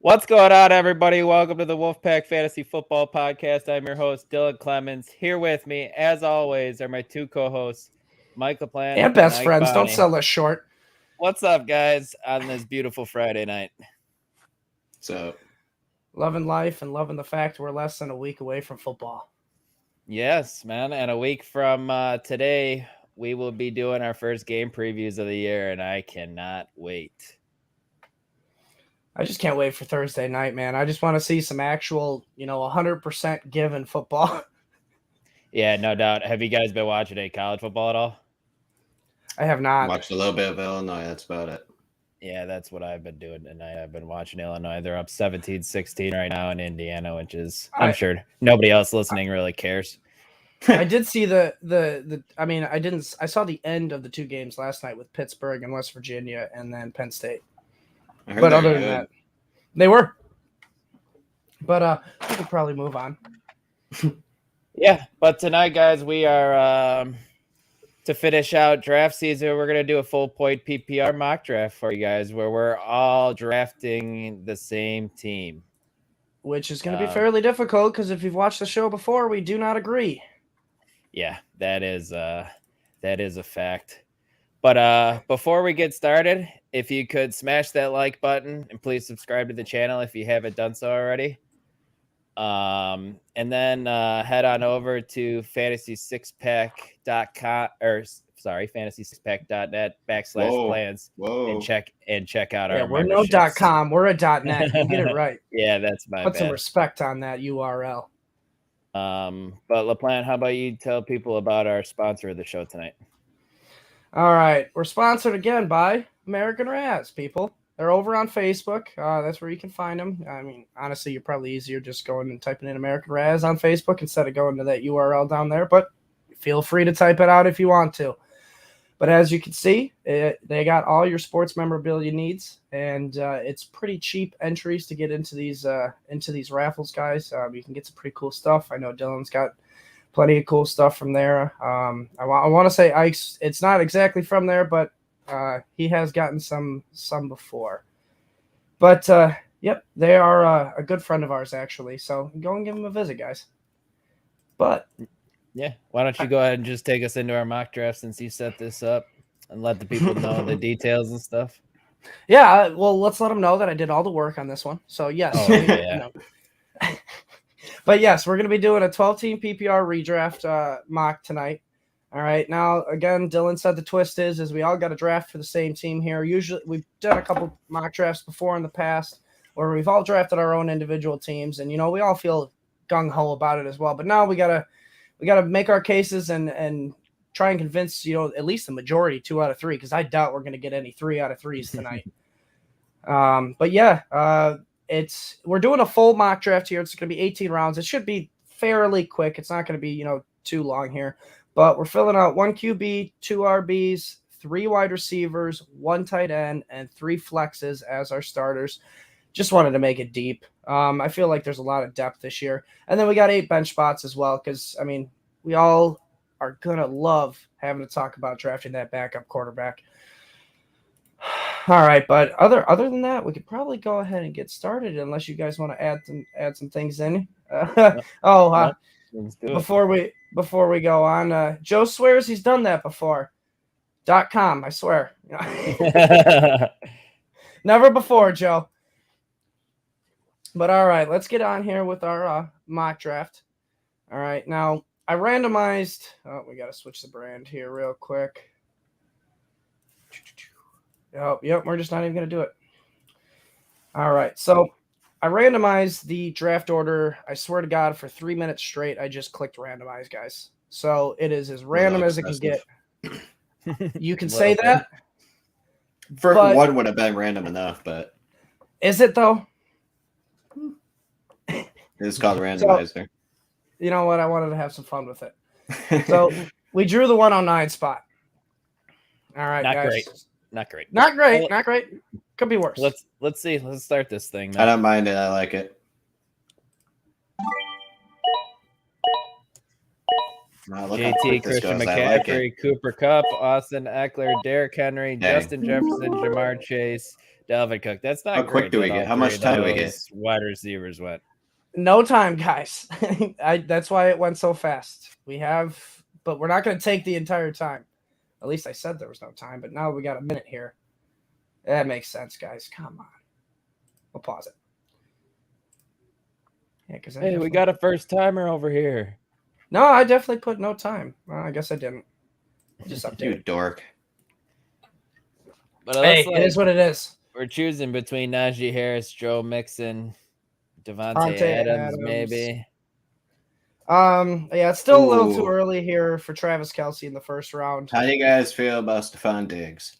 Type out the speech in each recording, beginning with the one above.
What's going on, everybody? Welcome to the Wolfpack Fantasy Football Podcast. I'm your host, Dylan Clemens. Here with me, as always, are my two co-hosts, Mike LaPlante and best Mike friends. Bonney. Don't sell us short. What's up, guys, on this beautiful Friday night? So, Loving life and loving the fact we're less than a week away from football. Yes, man. And a week from today, we will be doing our first game previews of the year, and I cannot wait. I just can't wait for Thursday night, man. I just want to see some actual, 100% given football. Yeah, no doubt. Have you guys been watching any college football at all? I have not. watched a little bit of Illinois. That's about it. Yeah, that's what I've been doing tonight. I've been watching Illinois. They're up 17-16 right now in Indiana, which is, I'm sure nobody else listening really cares. I did see I saw the end of the two games last night with Pittsburgh and West Virginia and then Penn State. But other than that, they were. But we could probably move on. Yeah, but tonight, guys, we are to finish out draft season. We're gonna do a full point PPR mock draft for you guys, where we're all drafting the same team, which is going to be fairly difficult because if you've watched the show before, we do not agree. Yeah, that is a fact. But before we get started, if you could smash that like button and please subscribe to the channel if you haven't done so already. And then head on over to fantasy6pack.com fantasy6pack.net/plans and check out our we're no .com, we're a .net. You get it right. Yeah, that's my Put bad. some respect on that URL. But LaPlante, how about you tell people about our sponsor of the show tonight? All right. We're sponsored again by American Raz, people. They're over on Facebook. That's where you can find them. I mean, honestly, you're probably easier just going and typing in American Raz on Facebook instead of going to that URL down there. But feel free to type it out if you want to. But as you can see, they got all your sports memorabilia needs, and it's pretty cheap entries to get into these raffles, guys. You can get some pretty cool stuff. I know Dylan's got plenty of cool stuff from there. I want to say Ike's. It's not exactly from there, but he has gotten some before. But yep, they are a good friend of ours actually. So go and give them a visit, guys. But yeah, why don't you go ahead and just take us into our mock draft since you set this up and let the people know the details and stuff? Yeah, well, let's let them know that I did all the work on this one. So, yes. But, yes, we're going to be doing a 12-team PPR redraft mock tonight. All right. Now, again, Dylan said the twist is we all got a draft for the same team here. Usually, we've done a couple mock drafts before in the past where we've all drafted our own individual teams. And, we all feel gung-ho about it as well. But now we got to make our cases and try and convince, at least the majority, 2 out of 3, because I doubt we're going to get any 3 out of 3s tonight. But yeah, we're doing a full mock draft here. It's going to be 18 rounds. It should be fairly quick. It's not going to be, too long here, but we're filling out 1 QB, 2 RBs, 3 wide receivers, 1 tight end, and 3 flexes as our starters. Just wanted to make it deep. I feel like there's a lot of depth this year. And then we got 8 bench spots as well because, we all are going to love having to talk about drafting that backup quarterback. All right, but other than that, we could probably go ahead and get started unless you guys want to add some things in. Before we go on, Joe swears he's done that before. .com, I swear. Never before, Joe. But all right, let's get on here with our mock draft. All right, now I randomized. Oh, we got to switch the brand here real quick. Yep, we're just not even going to do it. All right, so I randomized the draft order. I swear to God, for 3 minutes straight, I just clicked randomize, guys. So it is as random as it can get. You can say that. First one would have been random enough, but is it though? It's called randomizer. So, you know what? I wanted to have some fun with it. So we drew the 109 spot. All right, guys. Not great. Could be worse. Let's see. Let's start this thing. I don't mind it. I like it. Wow, look how JT, quick this Christian goes. I like it. McCaffrey, Cooper Kupp, Austin Eckler, Derrick Henry, Dang. Justin Jefferson, Jamar Chase, Dalvin Cook. That's not How great. quick do we that get? all How three much of time do we get? those wide receivers went. No time, guys. That's why it went so fast. But we're not going to take the entire time. At least I said there was no time, but now we got a minute here. That makes sense, guys. Come on. We'll pause it. Yeah, because Hey, we got a first timer over here. No, I definitely put no time. Well, I guess I didn't. Just You updated. dork. But Hey, it is what it is. We're choosing between Najee Harris, Joe Mixon, Devontae Devontae Adams, Adams. maybe. Yeah, it's still a little too Ooh. early here for Travis Kelce in the first round. How do you guys feel about Stephon Diggs?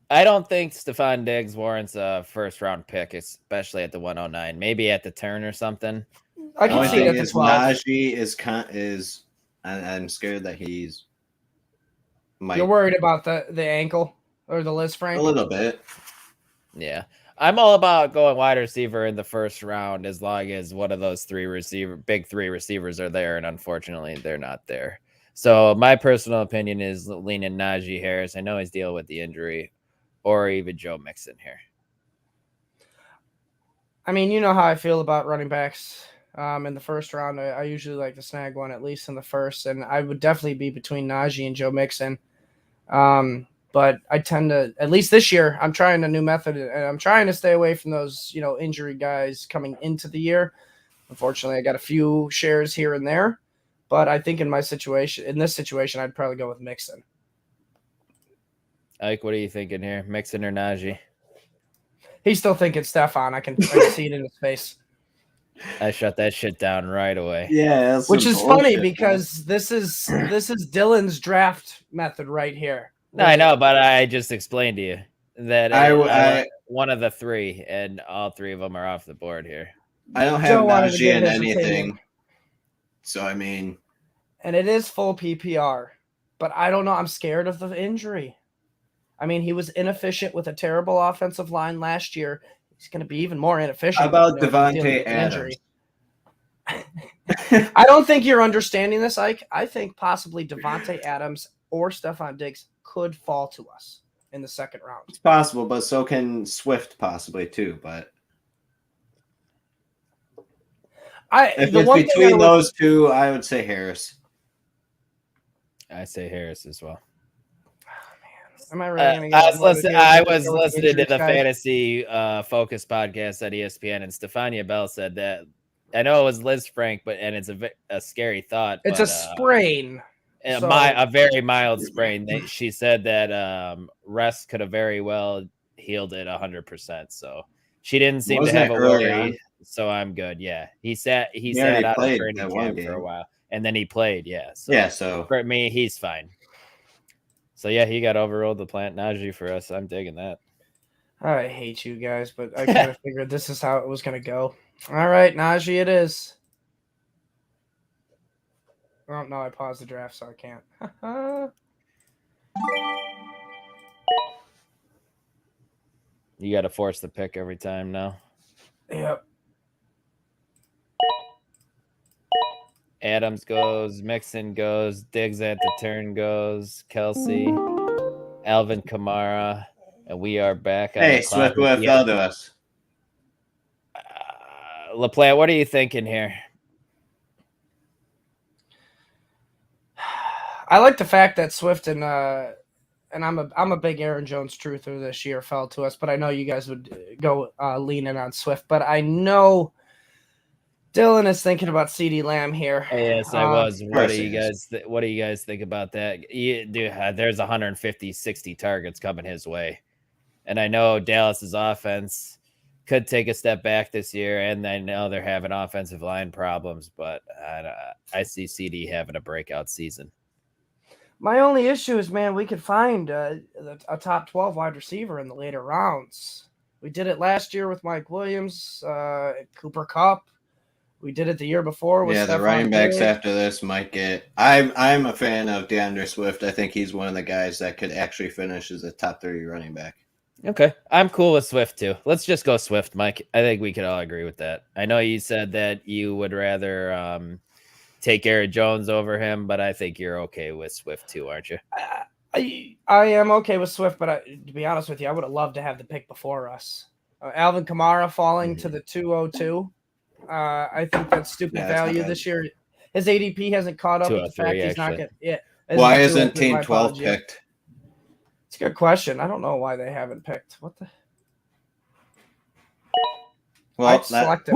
I don't think Stephon Diggs warrants a first round pick, especially at the 109. Maybe at the turn or something. I The can only see it thing at the is 12. Najee is I'm scared that he's You're worried about the ankle or the Liz Frank? a little bit. Yeah. I'm all about going wide receiver in the first round as long as one of those big three receivers are there, and unfortunately they're not there. So my personal opinion is leaning Najee Harris. I know he's dealing with the injury, or even Joe Mixon here. I mean, you know how I feel about running backs in the first round. I usually like to snag one at least in the first, and I would definitely be between Najee and Joe Mixon. But I tend to, at least this year, I'm trying a new method, and I'm trying to stay away from those, injury guys coming into the year. Unfortunately, I got a few shares here and there, but I think in this situation, I'd probably go with Mixon. Ike, what are you thinking here? Mixon or Najee? He's still thinking Stephon. I can see it in his face. I shut that shit down right away. Yeah, which is funny because this is Dylan's draft method right here. No, I know, but I just explained to you that I want one of the three, and all three of them are off the board here. I don't have Najee in anything, so I mean, and it is full PPR, but I don't know. I'm scared of the injury. I mean, he was inefficient with a terrible offensive line last year. He's going to be even more inefficient. How about Devontae Adams? I don't think you're understanding this, Ike. I think possibly Devontae Adams or Stephon Diggs could fall to us in the second round. It's possible, but so can Swift possibly too. But if it's between those two, I would say Harris. I say Harris as well. Am I really I was listening to the Fantasy Focus podcast at ESPN, and Stefania Bell said that. I know it was Liz Frank, and it's a scary thought. It's a sprain. A very mild sprain. She said that rest could have very well healed it 100%. So she didn't seem to have a worry. So I'm good. Yeah, he sat out of training camp for a while, and then he played. Yeah. So for me, he's fine. So yeah, he got overruled to plant Najee for us. I'm digging that. I hate you guys, but I kind of figured this is how it was going to go. All right, Najee it is. Oh, no, I paused the draft, so I can't. You got to force the pick every time now. Yep. Adams goes, Mixon goes, Diggs at the turn goes, Kelce, Alvin Kamara, and we are back. Hey, Swift fell to us. LaPlante, what are you thinking here? I like the fact that Swift and I'm a big Aaron Jones truther this year fell to us, but I know you guys would go leaning on Swift. But I know Dylan is thinking about CeeDee Lamb here. Yes, I was. What do you guys think about that? There's 150, 60 targets coming his way, and I know Dallas's offense could take a step back this year, and I know they're having offensive line problems, but I see CD having a breakout season. My only issue is, man, we could find a top 12 wide receiver in the later rounds. We did it last year with Mike Williams, Cooper Kupp. We did it the year before with the running backs after this might get. I'm a fan of DeAndre Swift. I think he's one of the guys that could actually finish as a top 30 running back. Okay, I'm cool with Swift too. Let's just go Swift, Mike. I think we could all agree with that. I know you said that you would rather take Aaron Jones over him, but I think you're okay with Swift too, aren't you? I am okay with Swift, but to be honest with you, I would have loved to have the pick before us. Alvin Kamara falling to the 202. I think that's stupid value this year. His ADP hasn't caught up with the fact he's not getting it. Why isn't Team 12 picked? It's a good question. I don't know why they haven't picked. What the? Well, I selected.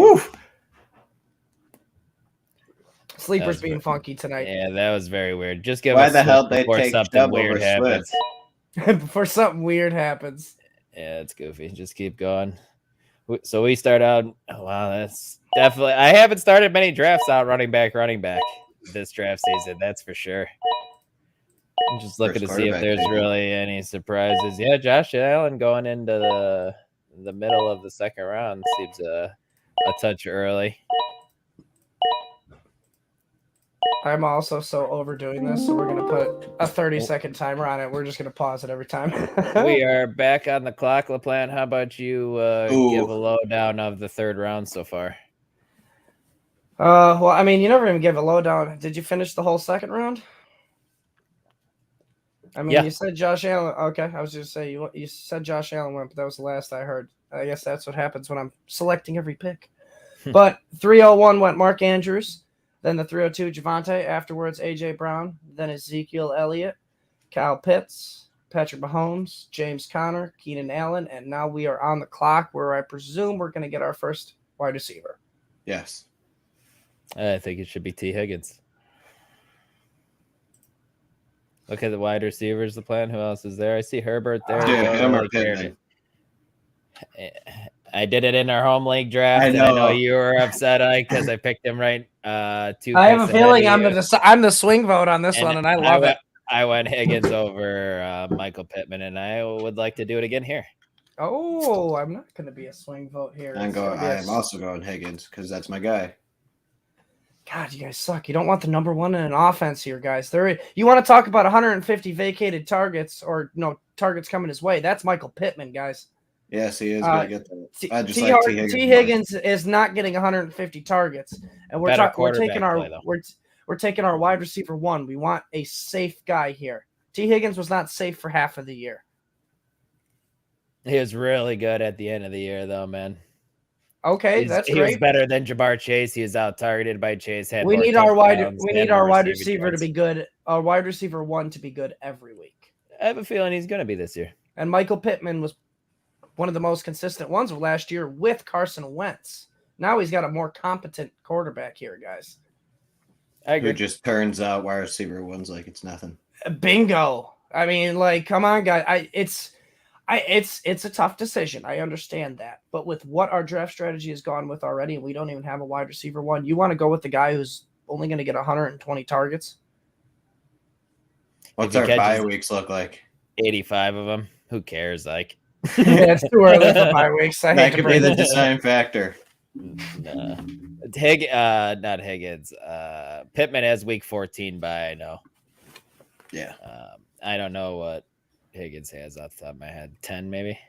Sleeper's being funky tonight. Yeah, that was very weird. Just give why us the hell they before take something weird happens. Before something weird happens. Yeah, it's goofy. Just keep going. So we start out. Oh, wow, that's definitely. I haven't started many drafts out running back this draft season. That's for sure. I'm just looking to see if there's really any surprises. Yeah, Josh Allen going into the middle of the second round seems a touch early. I'm also so overdoing this, so we're going to put a 30-second timer on it. We're just going to pause it every time. We are back on the clock, LaPlante. How about you give a lowdown of the third round so far? Well, I mean, you never even gave a lowdown. Did you finish the whole second round? I mean, You said Josh Allen. Okay, I was just say you said Josh Allen went, but that was the last I heard. I guess that's what happens when I'm selecting every pick. But 301 went Mark Andrews. Then the 302, Javonte. Afterwards, A.J. Brown. Then Ezekiel Elliott, Kyle Pitts, Patrick Mahomes, James Conner, Keenan Allen. And now we are on the clock where I presume we're going to get our first wide receiver. Yes. I think it should be T. Higgins. Look at the wide receivers, the plan. Who else is there? I see Herbert there. Pittman. I did it in our home league draft. I know you were upset because I picked him right. I have a feeling I'm the swing vote on this one, and I love it. I went Higgins over Michael Pittman, and I would like to do it again here. Oh, I'm not going to be a swing vote here. I am also going Higgins because that's my guy. God, you guys suck. You don't want the number one in an offense here, guys. You want to talk about 150 vacated targets or no targets coming his way. That's Michael Pittman, guys. Yes, he is going to get that. T. Higgins is not getting 150 targets, and we're taking our wide receiver one. We want a safe guy here. T. Higgins was not safe for half of the year. He was really good at the end of the year, though, man. Okay, that's great. He was better than Ja'Marr Chase. He was out targeted by Chase. We need our wide receiver to be good. Our wide receiver one to be good every week. I have a feeling he's going to be this year. And Michael Pittman was one of the most consistent ones of last year with Carson Wentz. Now he's got a more competent quarterback here, guys. I agree. Who just turns out wide receiver ones like it's nothing. Bingo. I mean, like, come on, guys. It's a tough decision. I understand that. But with what our draft strategy has gone with already, and we don't even have a wide receiver one, you want to go with the guy who's only going to get 120 targets? What's our bye weeks look like? 85 of them. Who cares? Like, it's too early for bye weeks. That could be the design factor. Not Higgins. Pittman has week 14 bye, I know. Yeah. I don't know what Higgins has off the top of my head. 10 maybe.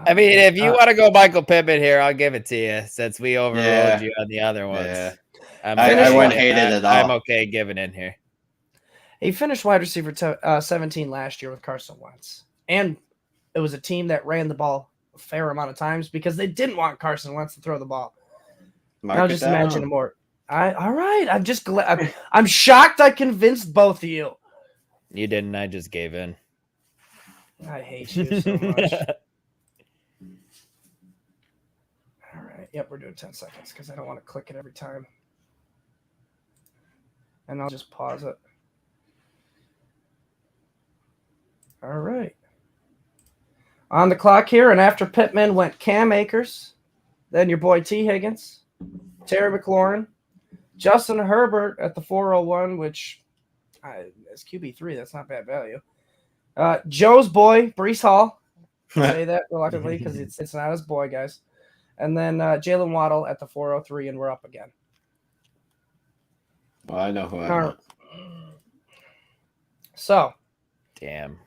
I mean, if you want to go Michael Pittman here, I'll give it to you since we overruled you on the other ones. Yeah. I wouldn't hate it at all. I'm okay giving in here. He finished wide receiver 17 last year with Carson Wentz. And it was a team that ran the ball a fair amount of times because they didn't want Carson Wentz to throw the ball. Now just imagine more. All right. I'm just glad. I'm shocked I convinced both of you. You didn't. I just gave in. I hate you so much. All right. Yep, we're doing 10 seconds because I don't want to click it every time. And I'll just pause it. All right. On the clock here, and after Pittman went Cam Akers, then your boy T. Higgins, Terry McLaurin, Justin Herbert at the 401, which is QB3. That's not bad value. Joe's boy, Breece Hall. I say that reluctantly because it's not his boy, guys. And then Jalen Waddle at the 403, and we're up again. Well, I know who I want. So. Damn.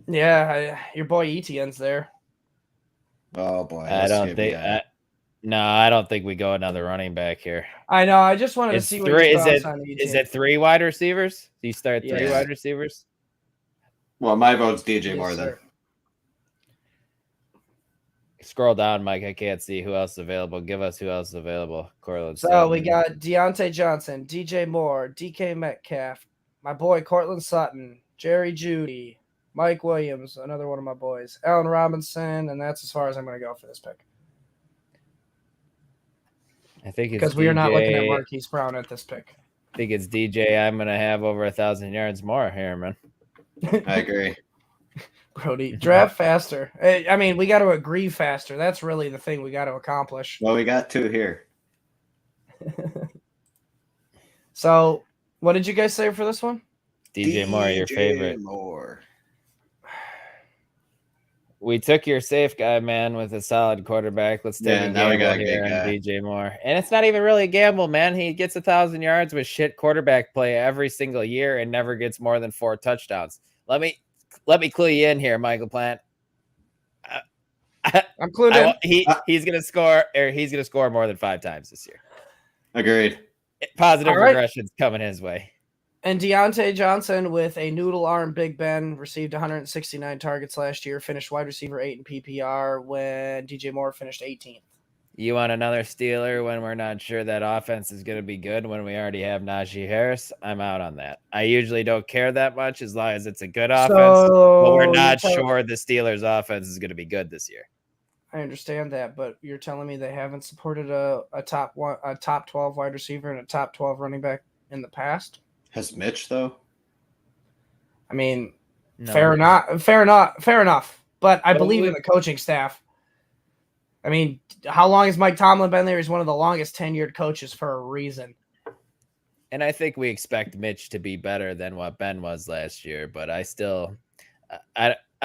Yeah, your boy Etienne's there. Oh boy, I don't think. No, I don't think we go another running back here. I know. I just wanted to It's see what three. your Is thoughts it on each. is it 3 wide receivers? Do you start 3 Yes. wide receivers? Well, my vote's DJ Yes, Moore then. sir. Scroll down, Mike. I can't see who else is available. Give us who else is available. Cortland So we Sutton. got Deontay Johnson, DJ Moore, DK Metcalf, my boy Cortland Sutton, Jerry Jeudy, Mike Williams, another one of my boys, Allen Robinson, and that's as far as I'm going to go for this pick. I think it's Because we are not looking at DJ. Marquise Brown at this pick. I think it's DJ. I'm gonna have over 1,000 yards more here, man. I agree. Brody, draft faster. I mean, we got to agree faster. That's really the thing we got to accomplish. Well, we got 2 here. So, what did you guys say for this one? DJ Moore, your favorite. Moore. We took your safe guy, man, with a solid quarterback. Let's take a now we got gamble a here good on guy. DJ Moore. And it's not even really a gamble, man. He gets 1,000 yards with shit quarterback play every single year and never gets more than 4 touchdowns. Let me clue you in here, Michael Plant. I'm clued in. He's gonna score more than 5 times this year. Agreed. Positive All right. regression's coming his way. And Deontay Johnson with a noodle arm Big Ben received 169 targets last year, finished wide receiver 8 in PPR when DJ Moore finished 18th. You want another Steeler when we're not sure that offense is going to be good when we already have Najee Harris? I'm out on that. I usually don't care that much as long as it's a good offense, but we're not sure the Steelers' offense is going to be good this year. I understand that, but you're telling me they haven't supported a top 12 wide receiver and a top 12 running back in the past? Has Mitch though? I mean, No. fair enough. But I believe in the coaching staff. I mean, how long has Mike Tomlin been there? He's one of the longest tenured coaches for a reason. And I think we expect Mitch to be better than what Ben was last year, but I'm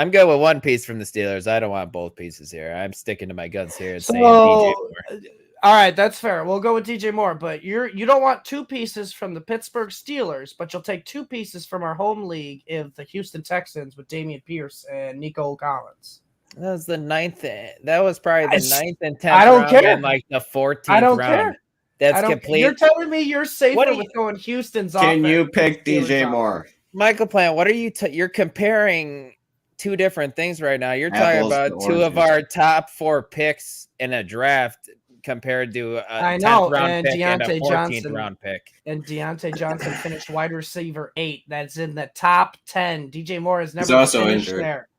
good with one piece from the Steelers. I don't want both pieces here. I'm sticking to my guns here and saying DJ Moore. All right, that's fair. We'll go with DJ Moore, but you don't want 2 pieces from the Pittsburgh Steelers, but you'll take 2 pieces from our home league of the Houston Texans with Dameon Pierce and Nico Collins. That was the 9th. That was probably the 9th and 10th I don't round care. and like the 14th I don't round. care. That's complete. You're telling me you're safer with going Houston's offense. Can you pick DJ Moore? Michael Plant, what are you you're comparing 2 different things right now. You're Apples talking about 2 of our top 4 picks in a draft compared to a 10th round pick and a 14th round pick. And Deontay Johnson finished wide receiver 8. That's in the top 10. DJ Moore has never also finished injured there.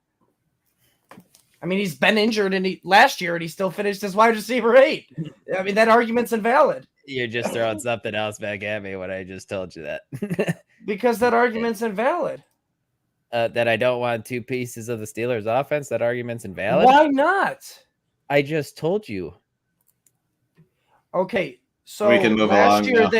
I mean, he's been injured last year, and he still finished as wide receiver 8. I mean, that argument's invalid. You're just throwing something else back at me when I just told you that. Because that argument's invalid. That I don't want 2 pieces of the Steelers offense. That argument's invalid. Why not? I just told you. Okay, so we can move last along year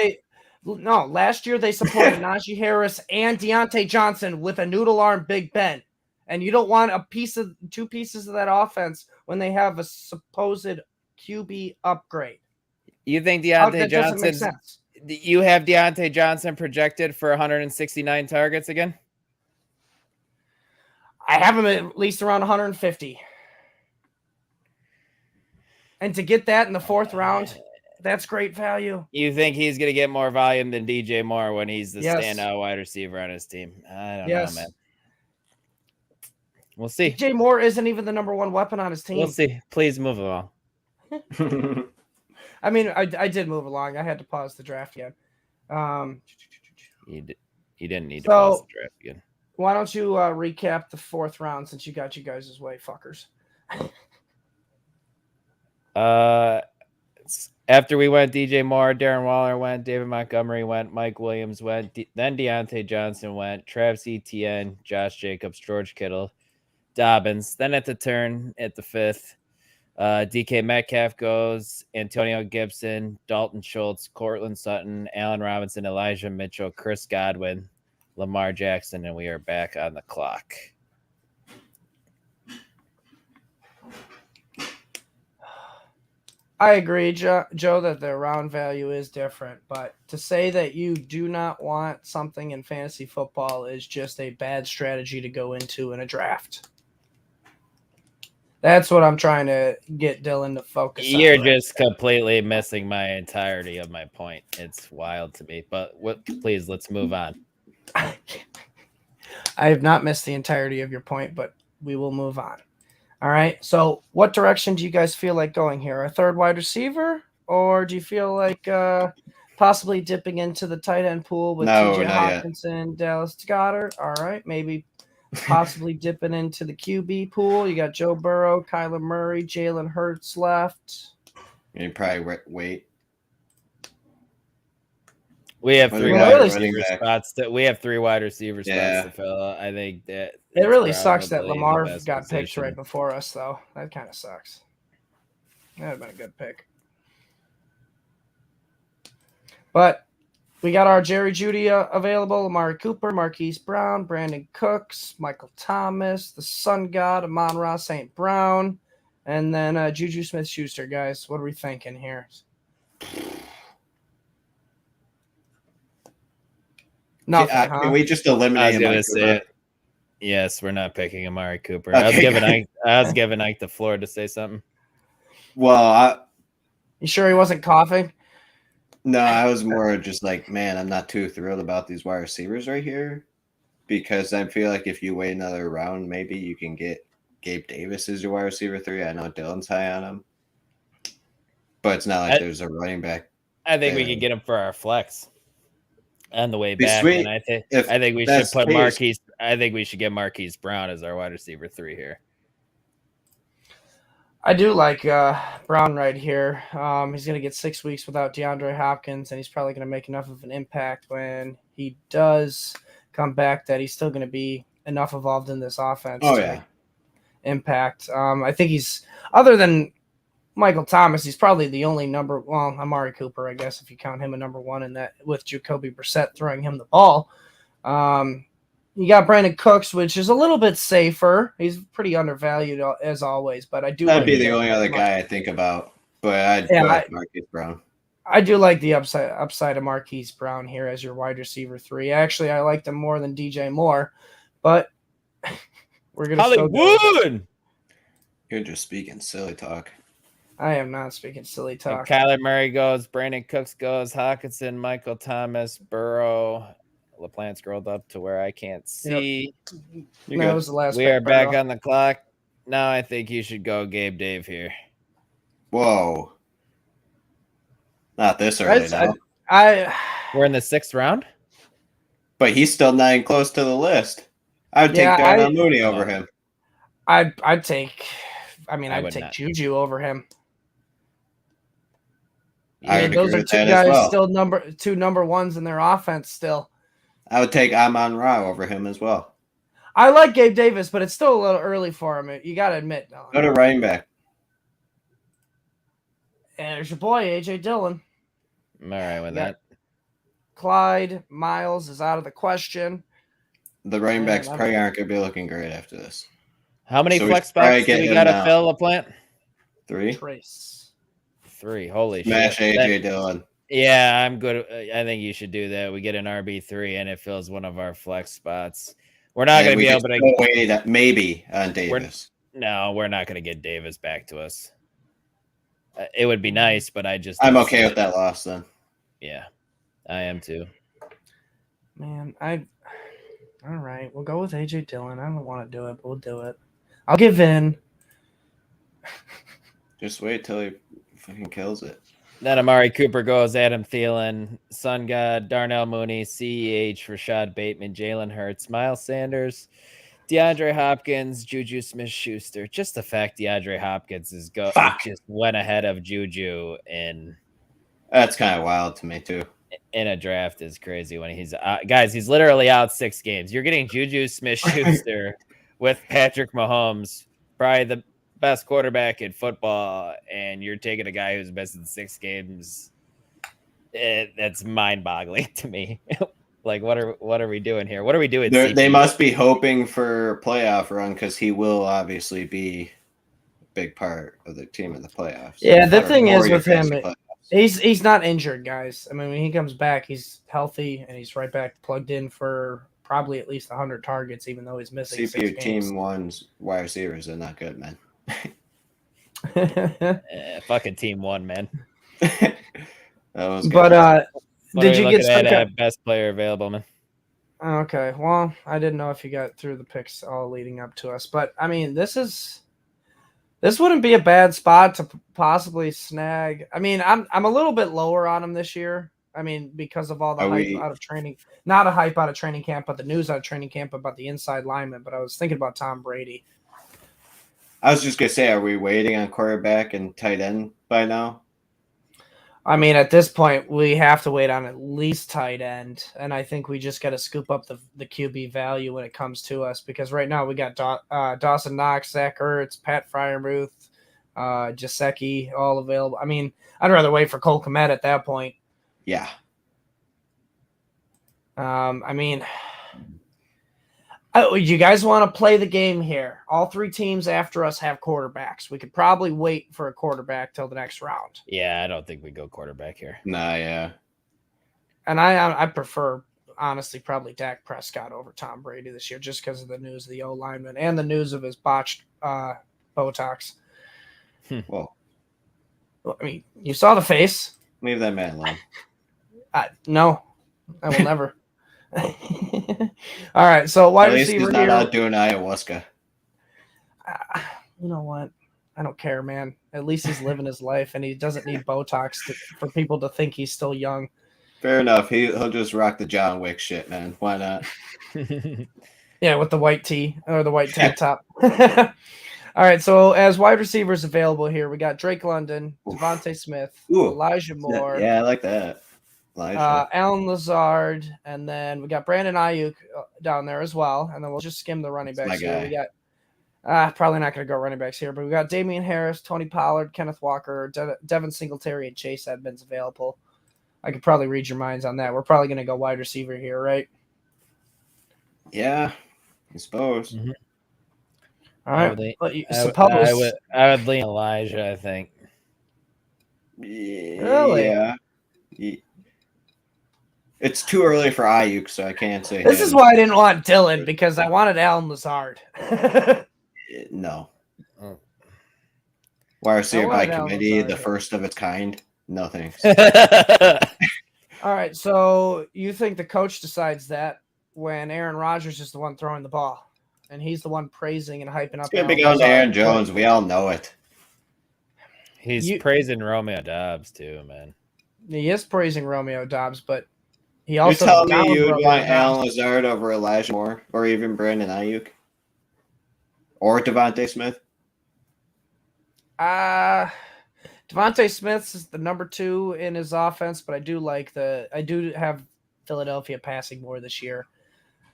now. last year they supported Najee Harris and Deontay Johnson with a noodle arm Big Ben. And you don't want 2 pieces of that offense when they have a supposed QB upgrade. You think Deontay doesn't make Johnson? sense. You have Deontay Johnson projected for 169 targets again? I have him at least around 150. And to get that in the 4th round, that's great value. You think he's going to get more volume than DJ Moore when he's the Yes. standout wide receiver on his team? I don't Yes. know, man. We'll see. DJ Moore isn't even the number 1 weapon on his team. We'll see. Please move along. I mean, I did move along. I had to pause the draft again. You didn't need to pause the draft again. Why don't you recap the 4th round since you got you guys' way, fuckers? After we went DJ Moore, Darren Waller went, David Montgomery went, Mike Williams went, then Deontay Johnson went, Travis Etienne, Josh Jacobs, George Kittle, Dobbins. Then at the turn at the 5th, DK Metcalf goes, Antonio Gibson, Dalton Schultz, Cortland Sutton, Allen Robinson, Elijah Mitchell, Chris Godwin, Lamar Jackson, and we are back on the clock. I agree, Joe, that the round value is different, but to say that you do not want something in fantasy football is just a bad strategy to go into in a draft. That's what I'm trying to get Dylan to focus on. You're just completely missing my entirety of my point. It's wild to me. But please, let's move on. I have not missed the entirety of your point, but we will move on. All right. So, what direction do you guys feel like going here? A third wide receiver, or do you feel like possibly dipping into the tight end pool with No, T.J. not yet. Hockenson, Dallas Goedert? All right. Maybe possibly dipping into the QB pool. You got Joe Burrow, Kyler Murray, Jalen Hurts left. You probably wait. We have What three do we wide got at receiver running back? spots. We have 3 wide receiver spots Yeah. to fill. I think that It it's really sucks that probably the Lamar best got picked position. right before us, though. That kind of sucks. That would have been a good pick. But we got our Jerry Jeudy available, Amari Cooper, Marquise Brown, Brandon Cooks, Michael Thomas, the Sun God, Amon-Ra St. Brown, and then Juju Smith-Schuster, guys. What are we thinking here? Nothing, huh? Can we just I eliminate was Amari gonna say Cooper? it. Yes, we're not picking Amari Cooper. Okay, I was giving Ike the floor to say something. Well, You sure he wasn't coughing? no, I was more just like, man, I'm not too thrilled about these wide receivers right here because I feel like if you wait another round, maybe you can get Gabe Davis as your wide receiver 3. I know Dylan's high on him, but it's not like there's a running back. I think we could get him for our flex on the way Be back, sweet and I think we should that's put the case. Marquise. I think we should get Marquise Brown as our wide receiver 3 here. I do like Brown right here. He's going to get 6 weeks without DeAndre Hopkins, and he's probably going to make enough of an impact when he does come back that he's still going to be enough involved in this offense Oh, to yeah. make impact. I think he's, other than Michael Thomas, he's probably the only Amari Cooper, I guess, if you count him a number 1 in that with Jacoby Brissett throwing him the ball. You got Brandon Cooks, which is a little bit safer. He's pretty undervalued as always, but I do. That'd be the only other guy I think about, but I'd put Marquise Brown. I do like the upside of Marquise Brown here as your wide receiver 3. Actually, I liked him more than DJ Moore, but we're gonna Hollywood. You're just speaking silly talk. I am not speaking silly talk. Kyler Murray goes, Brandon Cooks goes, Hockenson, Michael Thomas, Burrow. LaPlante scrolled up to where I can't see. Yep. That was the last. We are back on the clock. Now I think you should go Gabe Dave here. Whoa. Not this early now. We're in the 6th round? But he's still not even close to the list. I would take Darnell Mooney over him. I'd take Juju over him. I would those agree are with two that guys as well. still two number 1s in their offense still. I would take Amon-Ra over him as well. I like Gabe Davis, but it's still a little early for him. You got to admit. Go to running back. And there's your boy, A.J. Dillon. I'm all right with that. Clyde Miles is out of the question. The running backs probably aren't going to be looking great after this. How many flex spots do we got to fill, LaPlante? 3. Trace. 3. Holy Smash shit. A.J. Dillon. Yeah, I'm good. I think you should do that. We get an RB3 and it fills one of our flex spots. We're not going to be able to wait maybe on Davis. We're not going to get Davis back to us. It would be nice, but I'm okay with that loss then. Yeah, I am too. Man, all right. We'll go with AJ Dillon. I don't want to do it, but we'll do it. I'll give in. Just wait till he fucking kills it. Then Amari Cooper goes, Adam Thielen, Sun God, Darnell Mooney, CEH, Rashad Bateman, Jalen Hurts, Miles Sanders, DeAndre Hopkins, Juju Smith-Schuster. Just the fact DeAndre Hopkins just went ahead of Juju in. That's kind of wild to me too. In a draft is crazy when he's guys. He's literally out 6 games. You're getting Juju Smith-Schuster with Patrick Mahomes, probably the best quarterback in football, and you're taking a guy who's missing 6 games. That's mind-boggling to me. Like, what are we doing here? What are we doing? They must be hoping for a playoff run because he will obviously be a big part of the team in the playoffs. Yeah, the thing is with him, he's not injured, guys. I mean, when he comes back, he's healthy and he's right back plugged in for probably at least 100 targets, even though he's missing 6 games. Team 1's wide receivers are not good, man. Fucking team one, man. That was good. But What did are we you get looking some at best player available, man? Okay, well, I didn't know if you got through the picks all leading up to us, but I mean, this wouldn't be a bad spot to possibly snag. I mean, I'm a little bit lower on him this year. I mean, because of all the hype out of training, not a hype out of training camp, but the news out of training camp about the inside lineman. But I was thinking about Tom Brady. I was just gonna say, are we waiting on quarterback and tight end by now? I mean, at this point, we have to wait on at least tight end, and I think we just got to scoop up the QB value when it comes to us, because right now we got Dawson Knox, Zach Ertz, Pat Freiermuth, Jasecki, all available. I mean, I'd rather wait for Cole Kmet at that point. Yeah. I mean, you guys want to play the game here? All three teams after us have quarterbacks. We could probably wait for a quarterback till the next round. Yeah, I don't think we go quarterback here. Nah, yeah. And I prefer, honestly, probably Dak Prescott over Tom Brady this year, just because of the news of the O lineman and the news of his botched Botox. Well, I mean, you saw the face. leave that man alone. No, I will never. All right, so wide At least receiver he's not here. out doing ayahuasca. You know what? I don't care, man. At least he's living his life, and he doesn't need Botox for people to think he's still young. Fair enough. He'll just rock the John Wick shit, man. Why not? Yeah, with the white tee or the white tank top. All right, so as wide receivers available here, we got Drake London, Devontae Smith, Elijah Moore. Yeah, I like that. Alan Lazard, and then we got Brandon Ayuk down there as well. And then we'll just skim the running backs here. We got probably not going to go running backs here, but we got Damian Harris, Tony Pollard, Kenneth Walker, Devin Singletary, and Chase Edmonds available. I could probably read your minds on that. We're probably going to go wide receiver here, right? Yeah, I suppose. Mm-hmm. All right. I would lean Elijah, I think. Really? Yeah. It's too early for Ayuk, so I can't say. This is why I didn't want Dylan, because I wanted Alan Lazard. No. Wide receiver by committee, the first of its kind. No thanks. All right, so you think the coach decides that when Aaron Rodgers is the one throwing the ball, and he's the one praising and hyping up. It's gonna be going to Aaron Jones. We all know it. He's praising Romeo Doubs too, man. He is praising Romeo Doubs, but he also. You're telling me you would want Alan Lazard over Elijah Moore, or even Brandon Ayuk, or Devontae Smith? Devontae Smith is the number 2 in his offense, but I do have Philadelphia passing more this year.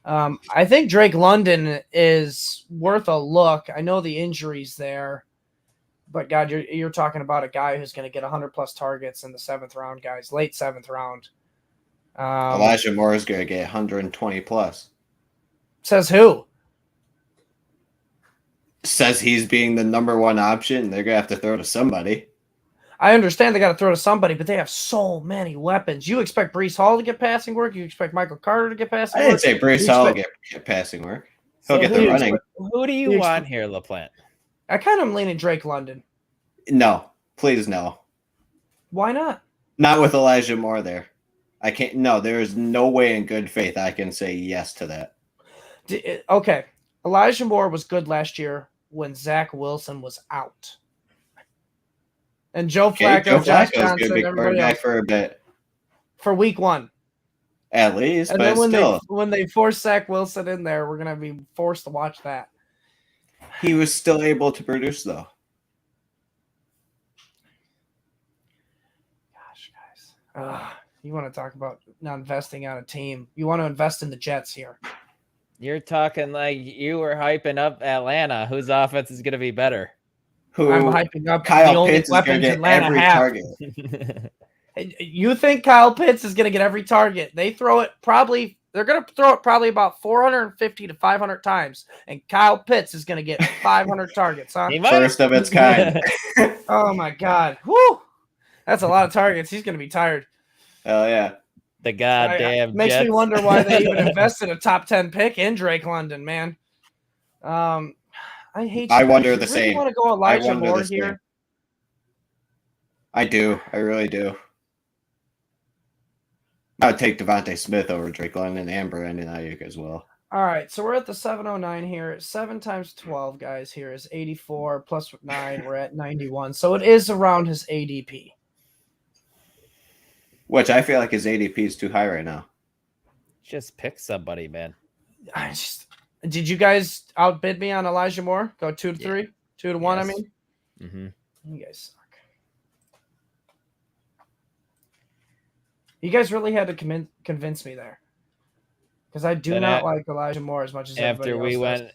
I think Drake London is worth a look. I know the injuries there, but God, you're talking about a guy who's going to get 100+ targets in the 7th round, guys, late 7th round. Elijah Moore is going to get 120+. Says who? Says he's being the number 1 option. They're going to have to throw to somebody. I understand they got to throw to somebody, but they have so many weapons. You expect Breece Hall to get passing work? You expect Michael Carter to get passing work? I didn't say Breece Hall get passing work. He'll get the running. Who do you want here, LaPlante? I kind of am leaning Drake London. No, please no. Why not? Not with Elijah Moore there. I can't. No, there is no way in good faith I can say yes to that. Okay. Elijah Moore was good last year when Zach Wilson was out. And Joe Flacco, Josh Johnson, everybody else for a bit. For week 1. At least, and but then still. when they force Zach Wilson in there, we're going to be forced to watch that. He was still able to produce, though. Gosh, guys. You want to talk about not investing on a team. You want to invest in the Jets here. You're talking like you were hyping up Atlanta. Whose offense is going to be better? I'm hyping up Kyle Pitts is going to get every target. You think Kyle Pitts is going to get every target? They're going to throw it probably about 450 to 500 times, and Kyle Pitts is going to get 500 targets. Huh? First of its kind. Oh my God! Woo! That's a lot of targets. He's going to be tired. Hell yeah! The goddamn makes Jets. me wonder why they even invested a top 10 pick in Drake London, man. I hate you. I wonder You the really same. want to go I Elijah wonder Moore the same. here? I do. I really do. I would take Devontae Smith over Drake London and Brandon Ayuk as well. All right, so we're at the 709 here. 7 times 12, guys, here is 84 plus 9. We're at 91. So it is around his ADP. Which I feel like his ADP is too high right now. Just pick somebody, man. Did you guys outbid me on Elijah Moore? Go 2 to 3? 2 to 1, Yes. I mean? Mm-hmm. You guys suck. You guys really had to convince me there. Because I do not like Elijah Moore as much as everybody else does.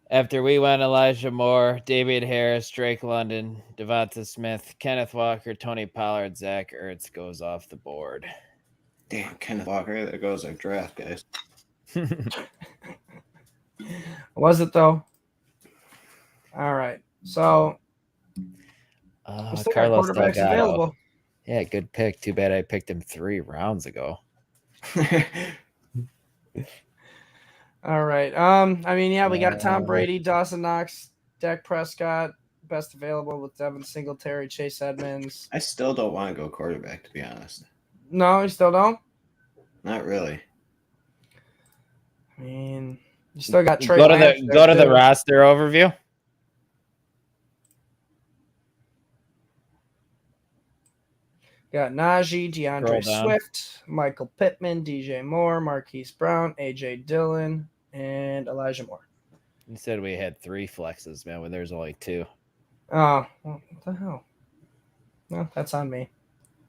After we went Elijah Moore, David Harris, Drake London, Devonta Smith, Kenneth Walker, Tony Pollard, Zach Ertz goes off the board. Damn, Kenneth Walker. There goes our draft, guys. Was it, though? All right. So, we still got Carlos quarterbacks Delgado. available. Yeah, good pick. Too bad I picked him 3 rounds ago. All right. I mean, yeah, we got Tom Brady, Dawson Knox, Dak Prescott, best available with Devin Singletary, Chase Edmonds. I still don't want to go quarterback, to be honest. No, you still don't? Not really. I mean, you still got Trey Go to Lance the roster overview. Got Najee, DeAndre Swift, Michael Pittman, DJ Moore, Marquise Brown, AJ Dillon, and Elijah Moore. You said we had 3 flexes, man, when there's only 2. Oh, what the hell? No, that's on me.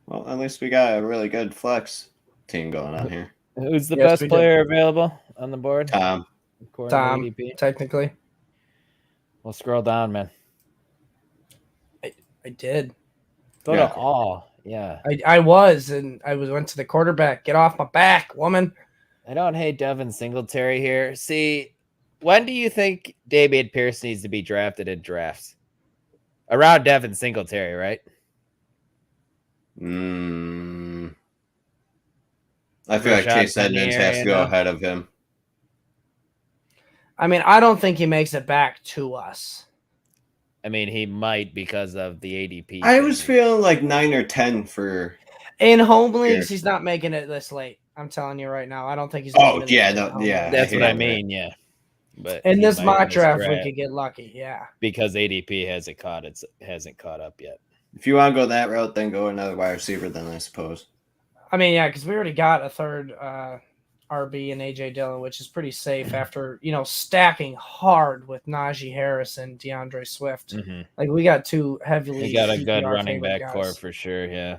Well, at least we got a really good flex team going on here. Who's the best player available on the board? Tom, technically. We'll scroll down, man. I did. Go to all. Yeah. I went to the quarterback. Get off my back, woman. I don't hate Devin Singletary here. See, when do you think David Pierce needs to be drafted in drafts? Around Devin Singletary, right? I feel like Chase Edmonds has to go ahead of him. I mean, I don't think he makes it back to us. I mean, he might because of the ADP. I was feeling like 9 or 10 for... In home leagues, he's not making it this late. I'm telling you right now. I don't think he's making That's what I mean, yeah. But in this mock draft, we could get lucky, yeah. Because ADP hasn't caught up yet. If you want to go that route, then go another wide receiver, then I suppose. I mean, yeah, because we already got a third RB and AJ Dillon, which is pretty safe after, stacking hard with Najee Harris and DeAndre Swift. Mm-hmm. Like, we got 2 heavily. We got a good running back core for sure, yeah.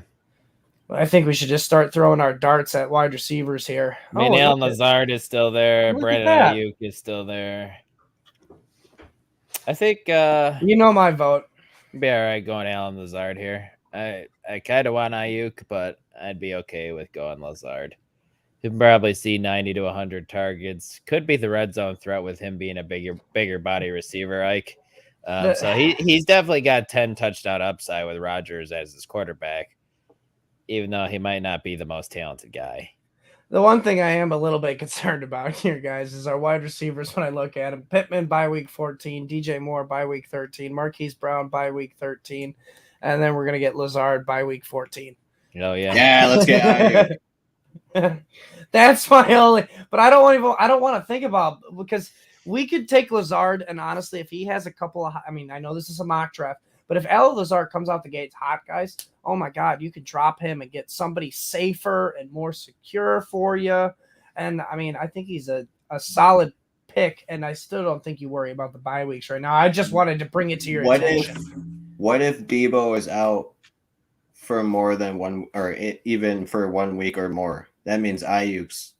I think we should just start throwing our darts at wide receivers here. I mean, Allen Lazard is still there. Brandon Ayuk is still there. I think my vote. Be all right going Allen Lazard here. I kind of want Ayuk, but I'd be okay with going Lazard. You can probably see 90 to 100 targets. Could be the red zone threat with him being a bigger body receiver, Ike. So he's definitely got 10 touchdown upside with Rodgers as his quarterback, even though he might not be the most talented guy. The one thing I am a little bit concerned about here, guys, is our wide receivers when I look at them. Pittman by week 14, DJ Moore by week 13, Marquise Brown by week 13, and then we're going to get Lazard by week 14. Oh, yeah. Yeah, let's get out of here. That's my only – but I don't want to think about – because we could take Lazard, and honestly, if he has a couple of – I mean, I know this is a mock draft, but if Allen Lazard comes out the gates hot, guys, oh my God, you could drop him and get somebody safer and more secure for you. And I mean, I think he's a solid pick, and I still don't think you worry about the bye weeks right now. I just wanted to bring it to your attention. What if Debo is out for more than one, or even for 1 week or more? That means Ayuk's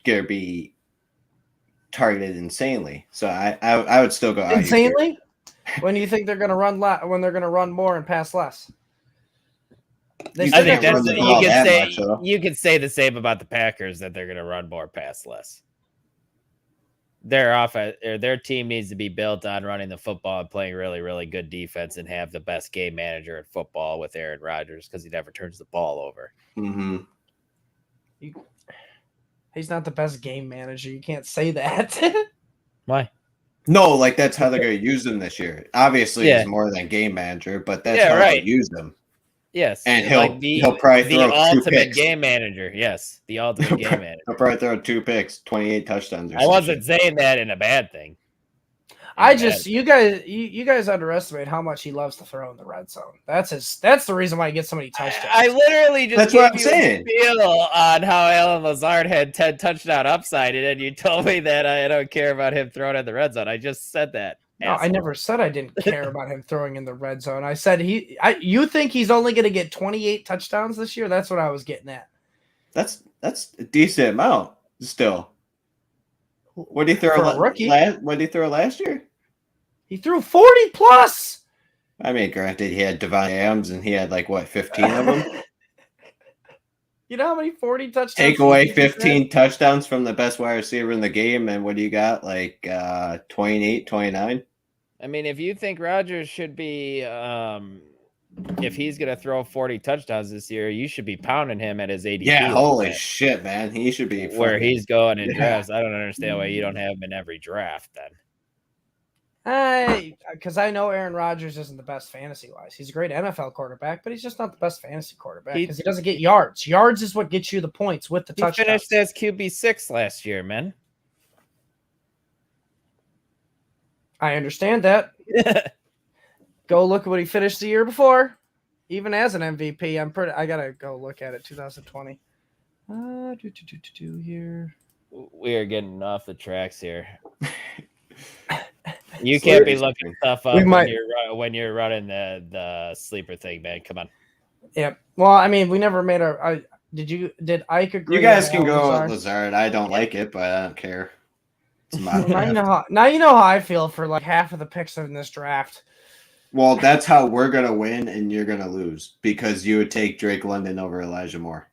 gonna be targeted insanely. So I would still go insanely. Ayuk. When do you think they're going to run when they're going to run more and pass less? I think you could say the same about the Packers, that they're going to run more, pass less. Their team needs to be built on running the football and playing really, really good defense and have the best game manager in football with Aaron Rodgers, because he never turns the ball over. Mm-hmm. He's not the best game manager. You can't say that. Why? No, like that's how they're going to use him this year. Obviously, Yeah. he's more than game manager, but that's Yeah, how right. they'll use him. Yes, And like he'll probably the throw 2 ultimate picks. game manager. Yes, the ultimate game manager. He'll probably throw 2 picks, 28 touchdowns. Or I wasn't saying that in a bad thing. You guys underestimate how much he loves to throw in the red zone. That's the reason why he gets so many touchdowns. I literally just That's gave what I'm you saying. a spiel on how Alan Lazard had 10 touchdown upside, and then you told me that I don't care about him throwing in the red zone. I just said that. No, I asshole. never said I didn't care about him throwing in the red zone. I said you think he's only going to get 28 touchdowns this year? That's what I was getting at. That's a decent amount still. What did he throw For a rookie? What did he throw last year? He threw 40 plus. I mean, granted, he had Devon Adams, and he had like what 15 of them. You know how many 40 touchdowns? Take away 15 touchdowns from the best wide receiver in the game, and what do you got? Like 28, 29? I mean, if you think Rodgers should be, if he's going to throw 40 touchdowns this year, you should be pounding him at his ADP. Yeah, holy shit, man. He should be where fucking, he's going in drafts. I don't understand why you don't have him in every draft then. Because I know Aaron Rodgers isn't the best fantasy-wise. He's a great NFL quarterback, but he's just not the best fantasy quarterback because he doesn't get yards. Yards is what gets you the points with the touchdowns. He finished as QB6 last year, man. I understand that. Go look at what he finished the year before, even as an MVP. I gotta go look at it. 2020. Here. We are getting off the tracks here. You can't be looking stuff up when you're running the sleeper thing, man. Come on. Yeah. Well, I mean, we never made our. Did Ike agree? You guys can go with Lazard. I don't like it, but I don't care. It's my now you know how I feel for like half of the picks in this draft. Well, that's how we're gonna win, and you're gonna lose because you would take Drake London over Elijah Moore.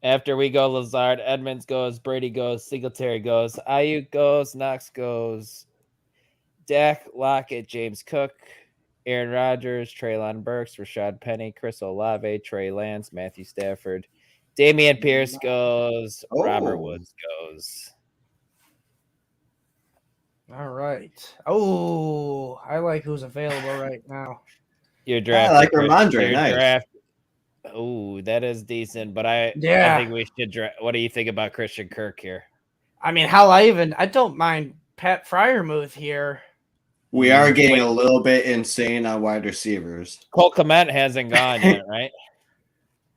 After we go, Lazard, Edmonds goes, Brady goes, Singletary goes, Ayuk goes, Knox goes, Dak, Lockett, James Cook, Aaron Rodgers, Treylon Burks, Rashad Penny, Chris Olave, Trey Lance, Matthew Stafford, Damian Pierce goes, Robert Woods goes. All right. Oh, I like who's available right now. Your draft. I like Ramondre. Nice. Draft. Oh, that is decent, but I think we should draft. What do you think about Christian Kirk here? I mean, I don't mind Pat Fryermuth here. We are getting a little bit insane on wide receivers. Cole Kmet hasn't gone yet, right?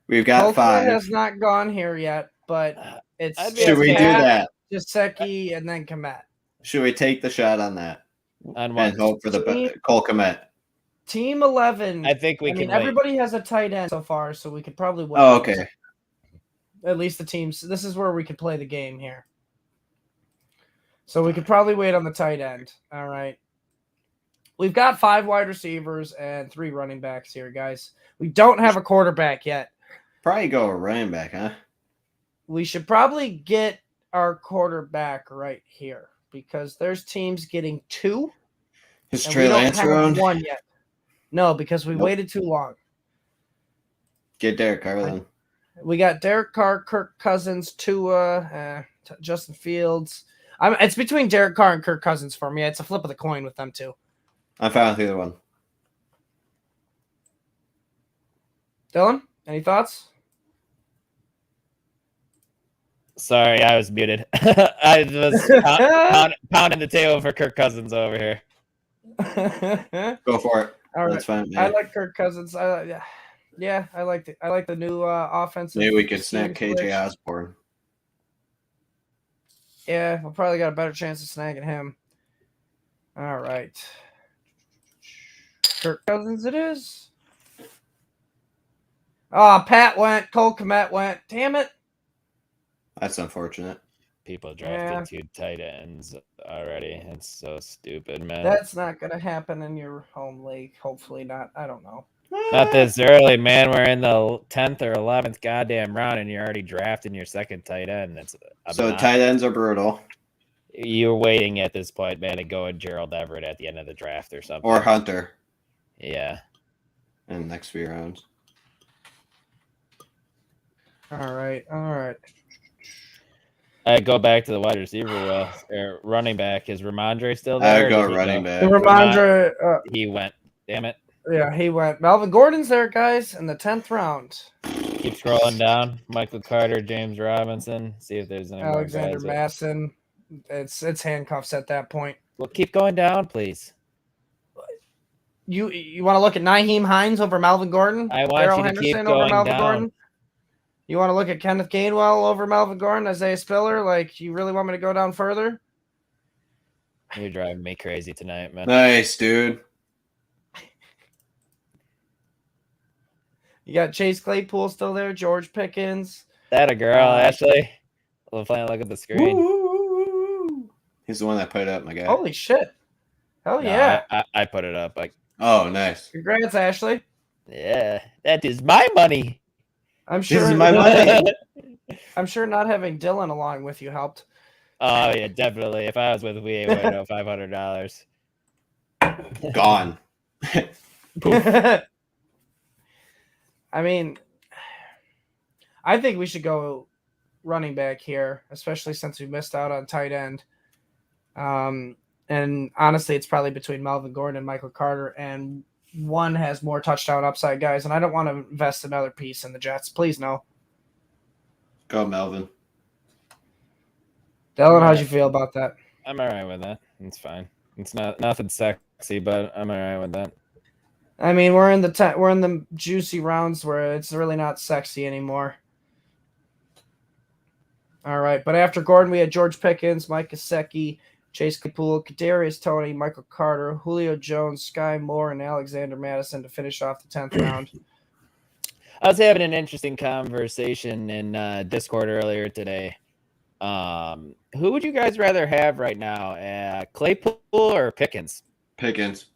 We've got Cole 5. Kmet has not gone here yet, but it's should we do that? Jaceki and then Kmet. Should we take the shot on that? On what? And hope for the Cole Kmet. Team 11. I think we can. Everybody has a tight end so far, so we could probably win. Oh, okay. At least the teams. This is where we could play the game here. So we could probably wait on the tight end. All right. We've got 5 wide receivers and 3 running backs here, guys. We don't have a quarterback yet. Probably go a running back, huh? We should probably get our quarterback right here because there's teams getting 2. Is Trey Lance around? 1 yet. No, because we waited too long. Get Derek Carr then. We got Derek Carr, Kirk Cousins, Tua, Justin Fields. It's between Derek Carr and Kirk Cousins for me. It's a flip of the coin with them two. I'm fine with either one. Dylan, any thoughts? Sorry, I was muted. I was pounding the table for Kirk Cousins over here. Go for it. All right. That's fine. Man. I like Kirk Cousins. I like the new offensive. Maybe we could snag KJ Osborne. Yeah, we'll probably got a better chance of snagging him. All right. Kirk Cousins it is. Oh, Pat went. Cole Kmet went. Damn it. That's unfortunate. People drafted 2 tight ends already. It's so stupid, man. That's not going to happen in your home league. Hopefully not. I don't know. Not this early, man. We're in the 10th or 11th goddamn round, and you're already drafting your second tight end. So tight ends are brutal. You're waiting at this point, man, to go with Gerald Everett at the end of the draft or something. Or Hunter. Yeah. In the next few rounds. All right. I go back to the wide receiver or running back. Is Ramondre still I there? would or go did he running The back. Ramondre, He went. Damn it. yeah, he went. Melvin Gordon's there, guys, in the 10th round. Keep scrolling down. Michael Carter, James Robinson. See if there's any more Alexander guys. Madison. It's handcuffs at that point. Well, keep going down, please. You want to look at Nyheim Hines over Melvin Gordon? I want Darrell you to Henderson keep over going Melvin down. Gordon? You want to look at Kenneth Gainwell over Melvin Gordon, Isaiah Spiller? Like, you really want me to go down further? You're driving me crazy tonight, man. Nice, dude. You got Chase Claypool still there, George Pickens. That a girl, Ashley. Look at the screen. Woo! He's the one that put it up, my guy. Holy shit. Hell No, yeah. I put it up. Like, Oh, nice. Congrats, Ashley. yeah, that is my money. I'm sure This is my money. I'm sure not having Dylan along with you helped. Oh yeah, definitely. If I was with we, I would have $500. Gone. I mean, I think we should go running back here, especially since we missed out on tight end. And honestly, it's probably between Melvin Gordon and Michael Carter, and one has more touchdown upside, guys. And I don't want to invest another piece in the Jets. Please, no. Go, Melvin. Dylan, how'd you feel about that? I'm all right with that. It's fine. It's nothing sexy, but I'm all right with that. I mean, we're in the juicy rounds where it's really not sexy anymore. All right, but after Gordon, we had George Pickens, Mike Gesicki, Chase Claypool, Kadarius Toney, Michael Carter, Julio Jones, Sky Moore, and Alexander Madison to finish off the 10th round. I was having an interesting conversation in Discord earlier today. Who would you guys rather have right now, Claypool or Pickens? Pickens.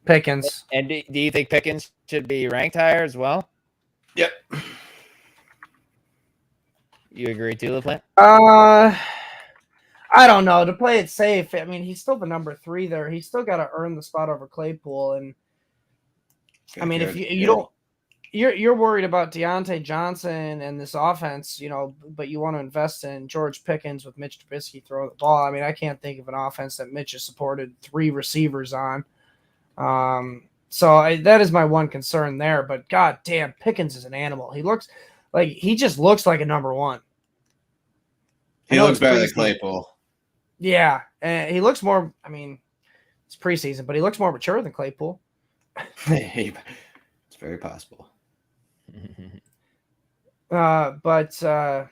Pickens. And do you think Pickens should be ranked higher as well? Yep. You agree too, LaPlante? I don't know. To play it safe, I mean, he's still the number 3 there. He's still got to earn the spot over Claypool. And I mean, if you don't, you're worried about Deontay Johnson and this offense, but you want to invest in George Pickens with Mitch Trubisky throwing the ball. I mean, I can't think of an offense that Mitch has supported 3 receivers on. So that is my one concern there. But god damn, Pickens is an animal. He just looks like a number 1. He looks better than Claypool. Yeah, and he looks more. I mean, it's preseason, but he looks more mature than Claypool. It's very possible. But let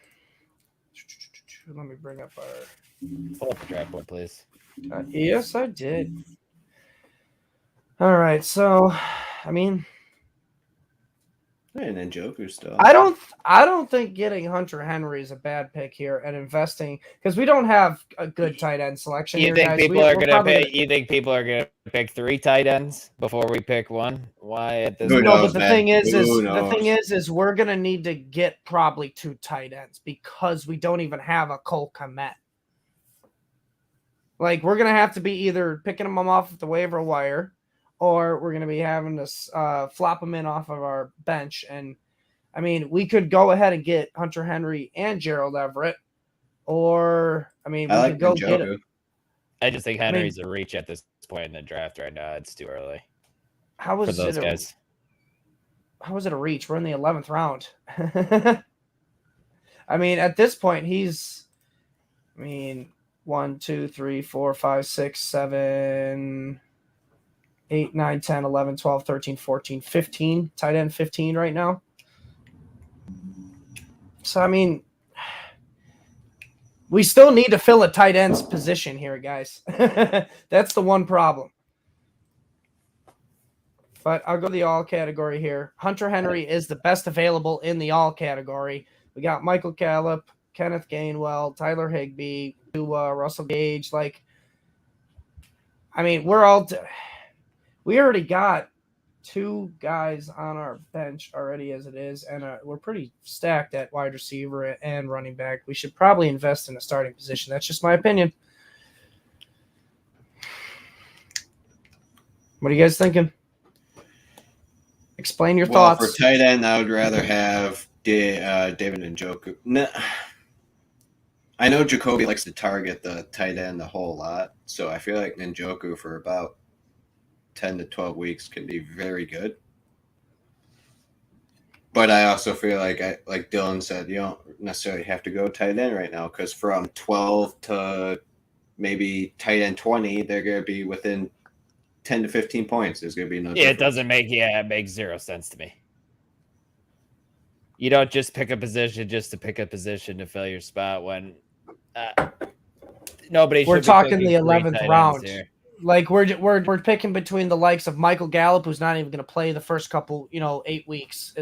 me bring up our. Pull up the draft board, please. Yes, I did. All right, so I mean, And then Joker still. I don't think getting Hunter Henry is a bad pick here and investing because we don't have a good tight end selection. You here, think guys. people are gonna pick? You think people are gonna pick 3 tight ends before we pick one? Why at this? Who No, knows, but man? the thing Who is we're gonna need to get probably 2 tight ends because we don't even have a Cole Kmet. Like we're gonna have to be either picking them off the waiver wire, or we're gonna be having to flop them in off of our bench. And I mean, we could go ahead and get Hunter Henry and Gerald Everett, or I mean, we could go get it. I just think Henry's a reach at this point in the draft right now. It's too early. How was for those guys? How is it a reach? We're in the 11th round. I mean, at this point, he's. I mean, 1, 2, 3, 4, 5, 6, 7, 8, 9, 10, 11, 12, 13, 14, 15. Tight end 15 right now. So, I mean, we still need to fill a tight end's position here, guys. That's the one problem. But I'll go the all category here. Hunter Henry is the best available in the all category. We got Michael Gallup, Kenneth Gainwell, Tyler Higbee, Russell Gage. Like, I mean, we already got 2 guys on our bench already as it is, and we're pretty stacked at wide receiver and running back. We should probably invest in a starting position. That's just my opinion. What are you guys thinking? Explain your thoughts. For tight end, I would rather have David Njoku. No. I know Jacoby likes to target the tight end a whole lot, so I feel like Njoku for about 10 to 12 weeks can be very good. But I also feel like, like Dylan said, you don't necessarily have to go tight end right now because from 12 to maybe tight end 20, they're going to be within 10 to 15 points. There's going to be no difference. It doesn't make it makes zero sense to me. You don't just pick a position just to pick a position to fill your spot when nobody. We're should be talking picking the three 11th tight ends round. here. Like we're picking between the likes of Michael Gallup, who's not even going to play the first couple, 8 weeks.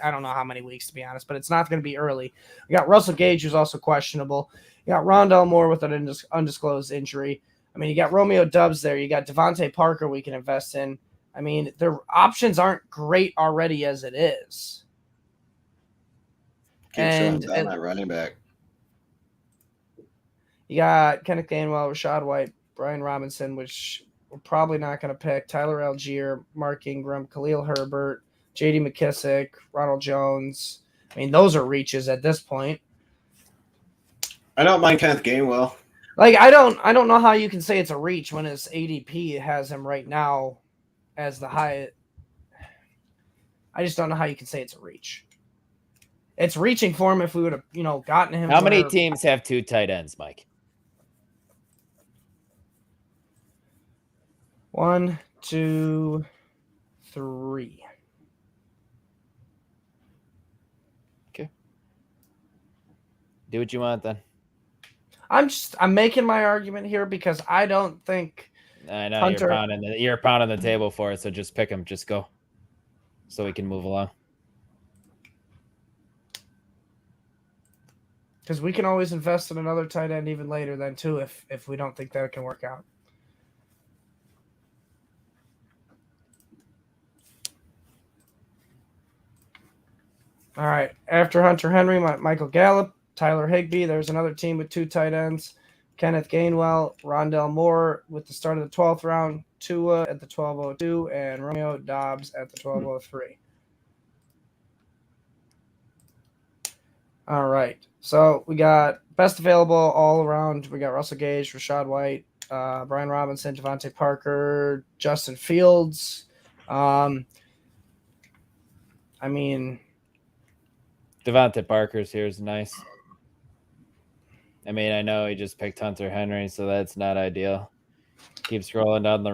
I don't know how many weeks to be honest, but it's not going to be early. We got Russell Gage, who's also questionable. You got Rondell Moore with an undisclosed injury. I mean, you got Romeo Doubs there. You got Devontae Parker we can invest in. I mean, their options aren't great already as it is. Keep showing down that running back. You got Kenneth Gainwell, Rashad White, Brian Robinson, which we're probably not going to pick, Tyler Algier, Mark Ingram, Khalil Herbert, J.D. McKissick, Ronald Jones. I mean, those are reaches at this point. I don't mind Kenneth Gainwell. Like, I don't know how you can say it's a reach when his ADP has him right now as the high. I just don't know how you can say it's a reach. It's reaching for him if we would have, gotten him. How many teams have 2 tight ends, Mike? 1, 2, 3. Okay. Do what you want then. I'm making my argument here because I don't think I know Hunter, you're pounding the table for it, so just pick him. Just go, so we can move along. Because we can always invest in another tight end even later then too if we don't think that can work out. All right. After Hunter Henry, Michael Gallup, Tyler Higbee. There's another team with 2 tight ends. Kenneth Gainwell, Rondell Moore with the start of the 12th round, Tua at the 1202, and Romeo Doubs at the 1203. All right. So we got best available all around. We got Russell Gage, Rashad White, Brian Robinson, Devontae Parker, Justin Fields. I mean, Devontae Parker's here is nice. I mean, I know he just picked Hunter Henry, so that's not ideal. Keep scrolling down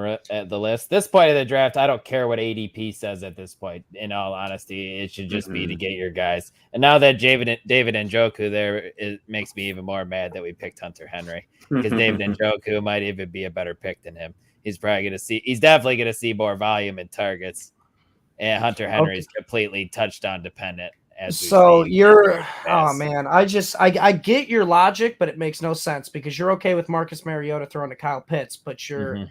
the list. This point of the draft, I don't care what ADP says at this point. In all honesty, it should just be to get your guys. And now that David Njoku there, it makes me even more mad that we picked Hunter Henry because David Njoku might even be a better pick than him. He's definitely going to see more volume in targets. And Hunter Henry is completely touchdown dependent. So you're, oh man, I get your logic, but it makes no sense because you're okay with Marcus Mariota throwing to Kyle Pitts, but you're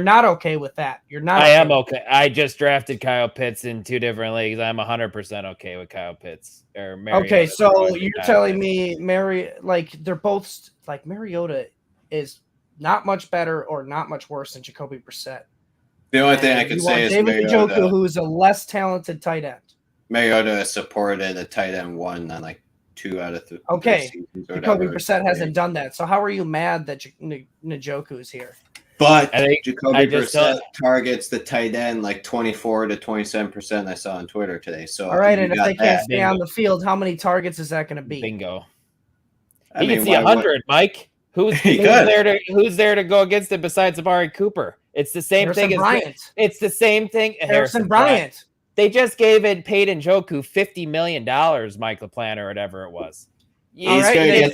not okay with that. You're not. I am okay. I just drafted Kyle Pitts in 2 different leagues. I'm 100% okay with Kyle Pitts or Mariota. Okay, so you're telling me they're both like Mariota is not much better or not much worse than Jacoby Brissett. The only thing I could say is David Njoku, who's a less talented tight end. Mariota supported a tight end 1 on like 2 out of 3. Okay, Jacoby Brissett hasn't done that. So how are you mad that Njoku is here? But I think Jacoby Brissett targets the tight end like 24 to 27%. I saw on Twitter today. So all right, and if they can't stay on the field, how many targets is that going to be? Bingo. He can see 100, Mike. Who's there to go against it besides Amari Cooper? It's the same thing as Bryant. It's the same thing. Harrison Bryant. They just paid Njoku $50 million, Mike LaPlante, or whatever it was. All right,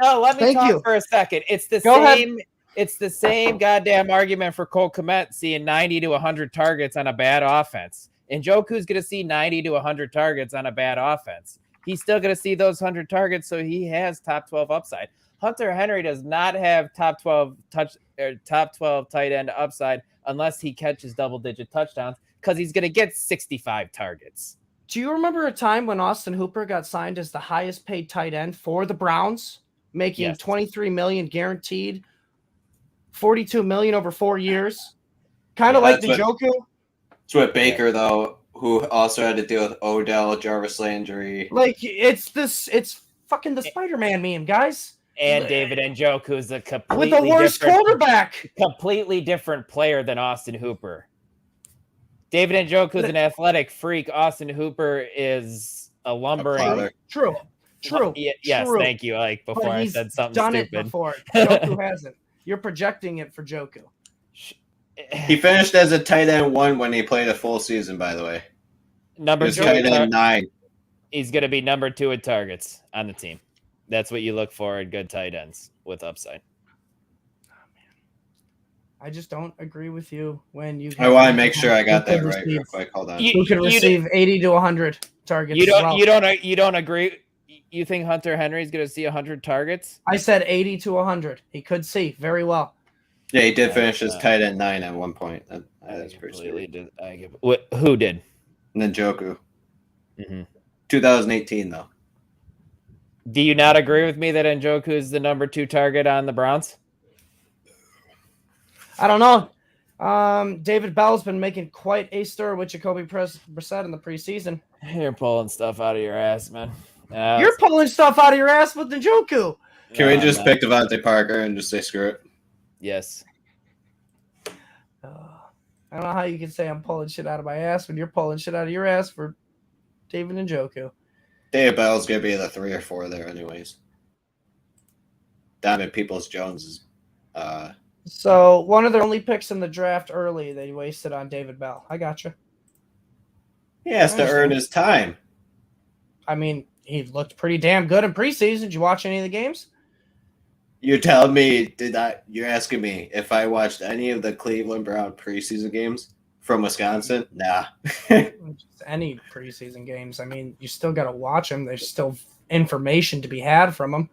no, let me talk for a second. It's the same. It's the same goddamn argument for Cole Kmet seeing 90 to 100 targets on a bad offense. Njoku's going to see 90 to 100 targets on a bad offense. He's still going to see those 100 targets, so he has top 12 upside. Hunter Henry does not have top 12 tight end upside unless he catches double-digit touchdowns, because he's going to get 65 targets. Do you remember a time when Austin Hooper got signed as the highest paid tight end for the Browns, making $23 million guaranteed, $42 million over 4 years? Kind of like Njoku. It's what Baker, though, who also had to deal with Odell, Jarvis Landry. Like, it's fucking the Spider-Man meme, guys. And David Njoku is a With completely the worst quarterback. completely different player than Austin Hooper. David Njoku is an athletic freak. Austin Hooper is a lumbering. True. Yes, thank you. Like before I said something done stupid. It before. Joku hasn't. You're projecting it for Joku. He finished as a tight end 1 when he played a full season, by the way. Number 2 tight end 9. He's going to be number 2 in targets on the team. That's what you look for in good tight ends with upside. I just don't agree with you when you. I want to make sure I got that right real quick. Hold on. Who could receive 80 to 100 targets? You don't agree. You think Hunter Henry's going to see 100 targets? I said 80 to 100. He could see very well. Yeah, he did finish as tight end 9 at one point. That's pretty sweet. Who did? Njoku. Mm-hmm. 2018 though. Do you not agree with me that Njoku is the number 2 target on the Browns? I don't know. David Bell's been making quite a stir with Jacoby Brissett in the preseason. You're pulling stuff out of your ass, man. You're pulling stuff out of your ass with Njoku. Can we just pick Devontae Parker and just say screw it? Yes. I don't know how you can say I'm pulling shit out of my ass when you're pulling shit out of your ass for David Njoku. David Bell's going to be the 3 or 4 there anyways. Diamond Peoples-Jones is... So one of their only picks in the draft early they wasted on David Bell. I got you. He has to earn his time. I mean, he looked pretty damn good in preseason. Did you watch any of the games? You're telling me, you're asking me if I watched any of the Cleveland Brown preseason games from Wisconsin? Nah. Just any preseason games. I mean, you still got to watch them. There's still information to be had from them.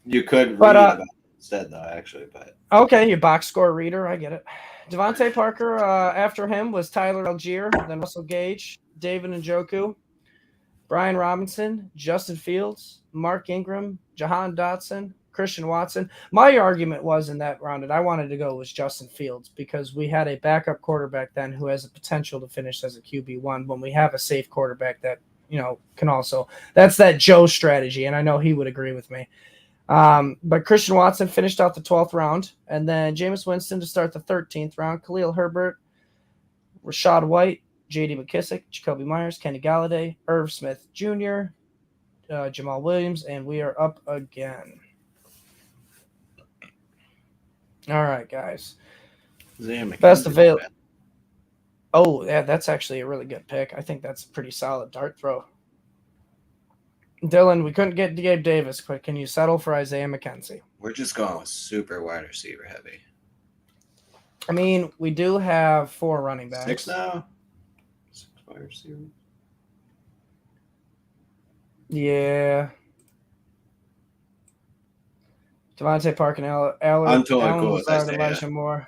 You could read about it instead, though, actually. But okay, your box score reader. I get it. Devontae Parker, after him was Tyler Algier, then Russell Gage, David Njoku, Brian Robinson, Justin Fields, Mark Ingram, Jahan Dotson, Christian Watson. My argument was in that round that I wanted to go was Justin Fields because we had a backup quarterback then who has the potential to finish as a QB1 when we have a safe quarterback that, can also – that's that Joe strategy, and I know he would agree with me. But Christian Watson finished out the 12th round, and then Jameis Winston to start the 13th round, Khalil Herbert, Rashad White, J.D. McKissick, Jacoby Myers, Kenny Galladay, Irv Smith Jr., Jamal Williams, and we are up again. All right, guys. Best available. Oh, yeah, that's actually a really good pick. I think that's a pretty solid dart throw. Dylan, we couldn't get Gabe Davis, but can you settle for Isaiah McKenzie? We're just going with super wide receiver heavy. I mean, we do have 4 running backs. 6 now? 6 wide receivers? Yeah. Devontae Parker and Allen Lazard, Elijah Moore.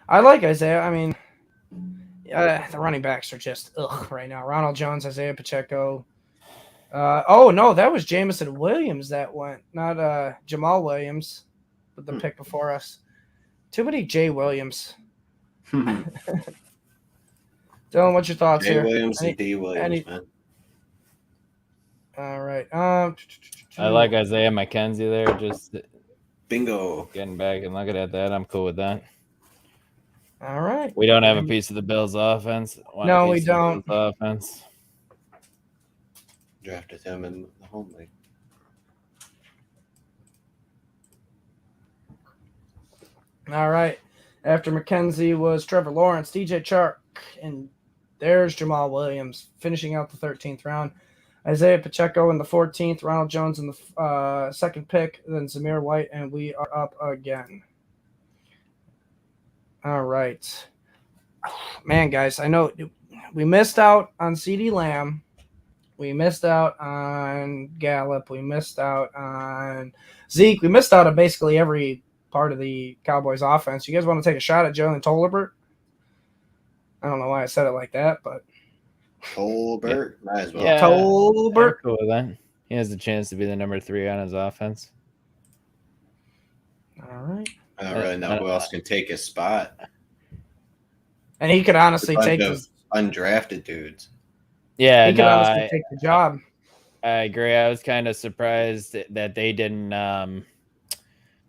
I like Isaiah. I mean, the running backs are just right now. Ronald Jones, Isaiah Pacheco. No, that was Jamison Williams that went, not Jamal Williams with the pick before us. Too many J. Williams. Dylan, what's your thoughts here? J. Williams and D. Williams, man. All right. I like Isaiah McKenzie there. Just bingo. Getting back and looking at that, I'm cool with that. All right. We don't have a piece of the Bills' offense. No, we don't. Offense. Drafted him in the home league. All right. After McKenzie was Trevor Lawrence, DJ Chark, and there's Jamal Williams finishing out the 13th round. Isaiah Pacheco in the 14th, Ronald Jones in the second pick, then Zamir White, and we are up again. All right. Man, guys, I know we missed out on CeeDee Lamb. We missed out on Gallup. We missed out on Zeke. We missed out on basically every part of the Cowboys offense. You guys want to take a shot at Jalen Tolbert? I don't know why I said it like that, but Tolbert, might as well. Yeah, Tolbert. Cool with that. He has the chance to be the number 3 on his offense. All right. I don't really know who else can take his spot. And he could honestly take undrafted dudes. Yeah, he could honestly take the job. I agree. I was kind of surprised that they didn't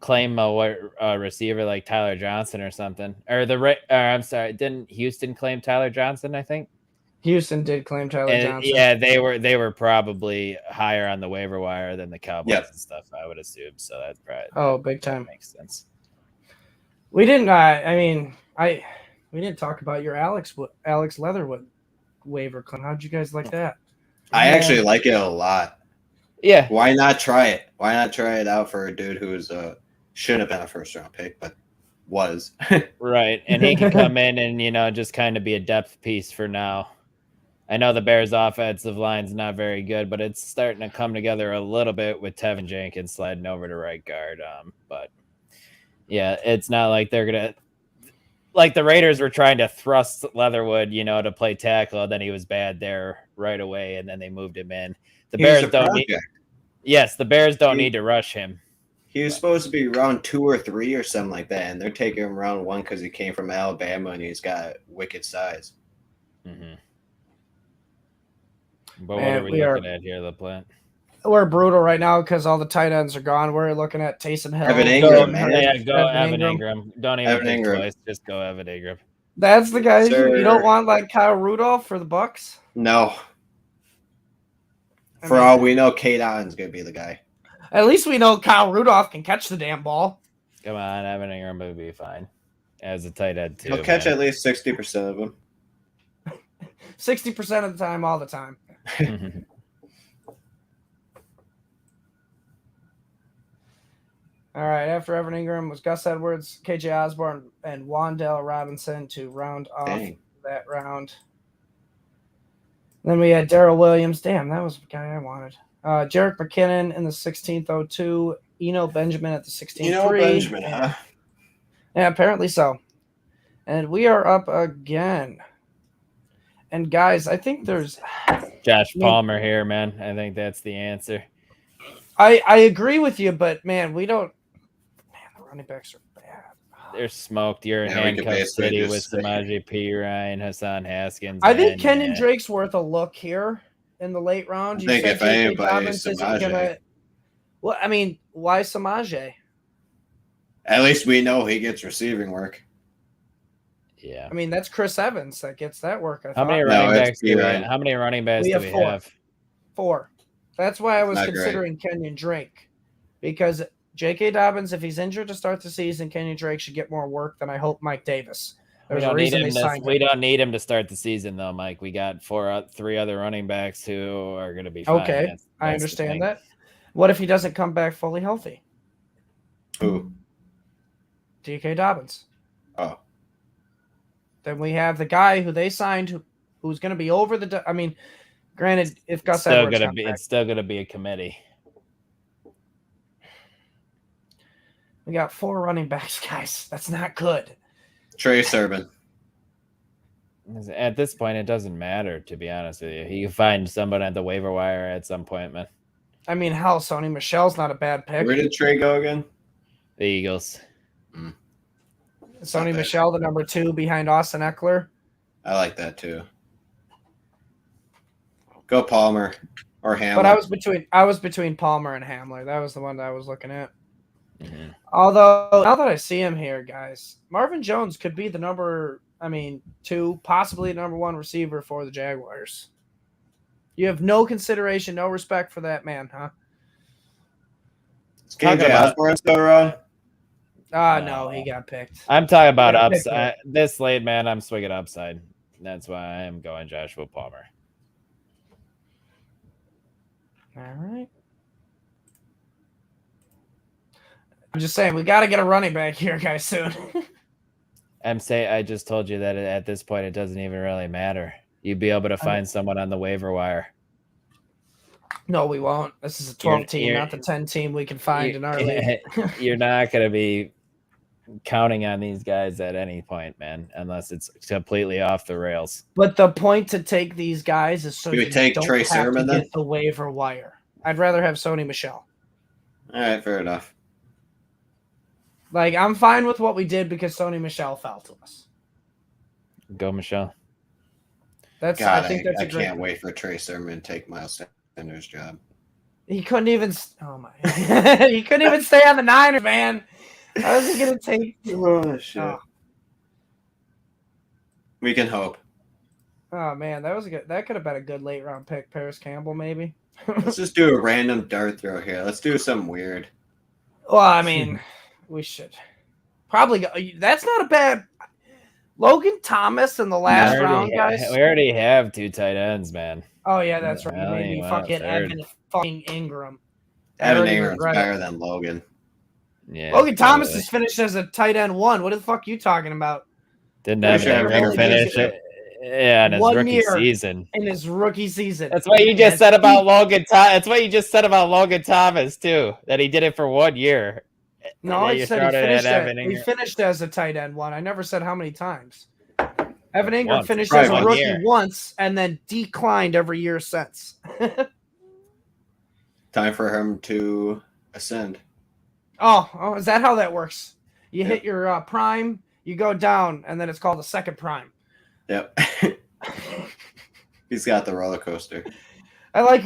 claim a receiver like Tyler Johnson or something. I'm sorry, didn't Houston claim Tyler Johnson? I think. Houston did claim Tyler And Johnson. yeah, they were probably higher on the waiver wire than the Cowboys Yep. and stuff. I would assume. So that's probably Big time. That makes sense. We didn't. We didn't talk about your Alex Leatherwood waiver claim. How'd you guys like that? I actually like it a lot. Yeah. Why not try it? Why not try it out for a dude who was shouldn't have been a first round pick, but was. Right, and he can come in and just kind of be a depth piece for now. I know the Bears' offensive line's not very good, but it's starting to come together a little bit with Tevin Jenkins sliding over to right guard. But yeah, it's not like they're gonna like the Raiders were trying to thrust Leatherwood, to play tackle, and then he was bad there right away, and then they moved him in. The Bears don't need. Yes, the Bears don't need to rush him. He was supposed to be round 2 or 3 or something like that, and they're taking him round 1 because he came from Alabama and he's got wicked size. Mm-hmm. But what are we looking at here, LaPlante? We're brutal right now because all the tight ends are gone. We're looking at Taysom Hill. Evan Ingram, man. Yeah, go Evan Ingram. Don't even think twice. Just go Evan Ingram. That's the guy you don't want, like Kyle Rudolph for the Bucks? No. For all we know, Kate Allen's going to be the guy. At least we know Kyle Rudolph can catch the damn ball. Come on, Evan Ingram will be fine. As a tight end, too. He'll catch at least 60% of them. 60% of the time, all the time. All right, after Evan Ingram was Gus Edwards, KJ Osborne, and Wan'Dale Robinson to round off that round. Then we had Darrell Williams. Damn, that was the guy I wanted. Jerick McKinnon in the 16th 02. Eno Benjamin at the 16th. Eno Benjamin, huh? Yeah, apparently so. And we are up again. And guys, I think there's Josh Palmer here, man. I think that's the answer. I agree with you, but man, we don't. Man, the running backs are bad. They're smoked. You're in handcuff city with Samaje Perine, Hassan Haskins. I think Kenyon Drake's worth a look here in the late round. I think if anybody is Samaje. Well, I mean, why Samaje? At least we know he gets receiving work. Yeah. I mean, that's Chris Evans that gets that work. How many running backs do we have? How many running backs do we have? 4. That's why I was considering Kenyon Drake. Because J.K. Dobbins, if he's injured to start the season, Kenyon Drake should get more work than I hope Mike Davis. We don't need him to start the season, though, Mike. We got 3 other running backs who are going to be fine. Okay, I understand that. What if he doesn't come back fully healthy? Who? J.K. Dobbins. Oh. Then we have the guy who they signed who's going to be over the – I mean, granted, if Gus Edwards it's still going to be a committee. We got 4 running backs, guys. That's not good. Trey Sermon. At this point, it doesn't matter, to be honest with you. You can find somebody at the waiver wire at some point, man. I mean, hell, Sony Michel's not a bad pick. Where did Trey go again? The Eagles. Sony Michel, the number 2 behind Austin Eckler. I like that too. Go Palmer or Hamler. But I was between Palmer and Hamler. That was the one that I was looking at. Mm-hmm. Although now that I see him here, guys, Marvin Jones could be the number 2, possibly number 1 receiver for the Jaguars. You have no consideration, no respect for that man, huh? Is KJ Osborne still around? No, he got picked. I'm talking about upside. This late, man, I'm swinging upside. That's why I am going Joshua Palmer. All right. I'm just saying, we got to get a running back here, guys, soon. I just told you that at this point, it doesn't even really matter. You'd be able to find someone on the waiver wire. No, we won't. This is a 12 team, not the 10 team we can find in our league. You're not going to be counting on these guys at any point, man, unless it's completely off the rails. But the point to take these guys is so you take don't Trey have Sermon to then? get the waiver wire. I'd rather have Sony Michel. All right, fair enough. Like, I'm fine with what we did because Sony Michel fell to us. Go, Michelle. I think that's I can't wait for Trey Sermon to take Miles Bender's job. He couldn't even. Oh my! He couldn't even stay on the Niners, man. How is he gonna take? Oh shit. Oh. We can hope. Oh man, that was a good. That could have been a good late round pick, Paris Campbell, maybe. Let's just do a random dart throw here. Let's do something weird. Well, I mean, we should probably go. That's not a bad. Logan Thomas in the last round, guys. We already have 2 tight ends, man. Oh yeah, that's right. You Hell, made he me went fucking third. Evan fucking Ingram. I Evan already Ingram's regret it. better than Logan. Yeah, Logan Thomas totally. is finished as a tight end 1. What the fuck are you talking about? Didn't Pretty have sure an Evan Ingram Ingram finish did, it. Yeah, in his 1 rookie year season. in his rookie season. That's what you just Yes. said about Logan. That's what you just said about Logan Thomas too. That he did it for 1 year. No, I you said he started at finished, Evan he Ingram. finished as a tight end 1. I never said how many times. Evan Ingram Once. finished Probably as a 1 rookie year. once and then declined every year since. Time for him to ascend. Oh, is that how that works? You Yep. hit your prime, you go down, and then it's called a second prime. Yep. He's got the roller coaster. I like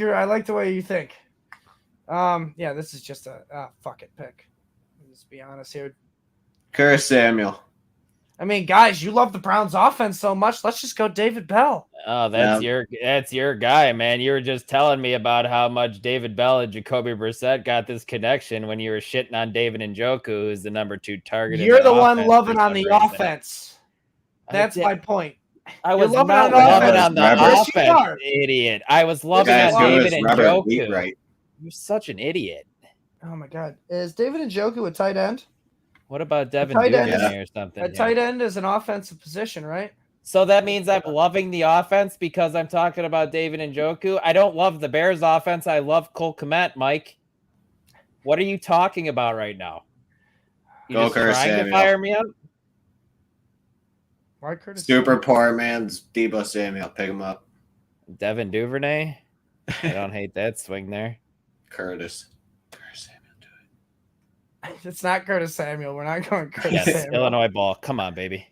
the way you think. Yeah, this is just a fuck it pick. Let's be honest here. Curtis Samuel. I mean, guys, you love the Browns offense so much. Let's just go David Bell. Oh, that's your guy, man. You were just telling me about how much David Bell and Jacoby Brissett got this connection when you were shitting on David Njoku, who's the number 2 target. You're the one offense loving for on some the reason. offense. That's my point. I You're was loving not on loving offense. on the Yes, you offense, are. idiot. I was loving Guys, on who David is Robert Njoku. Wheatright? You're such an idiot. Oh my God, is David Njoku a tight end? What about Devin tight end Duvernay is- or something? A tight end is an offensive position, right? So that means I'm loving the offense because I'm talking about David Njoku. I don't love the Bears offense. I love Cole Kmet, Mike. What are you talking about right now? You Go just Curtis trying to Samuel. fire me up? Why Curtis? Super poor man's Debo Samuel. Pick him up. Devin Duvernay? I don't hate that swing there. Curtis Samuel, do it. It's not Curtis Samuel. We're not going Curtis Yes, Samuel. Illinois ball. Come on, baby.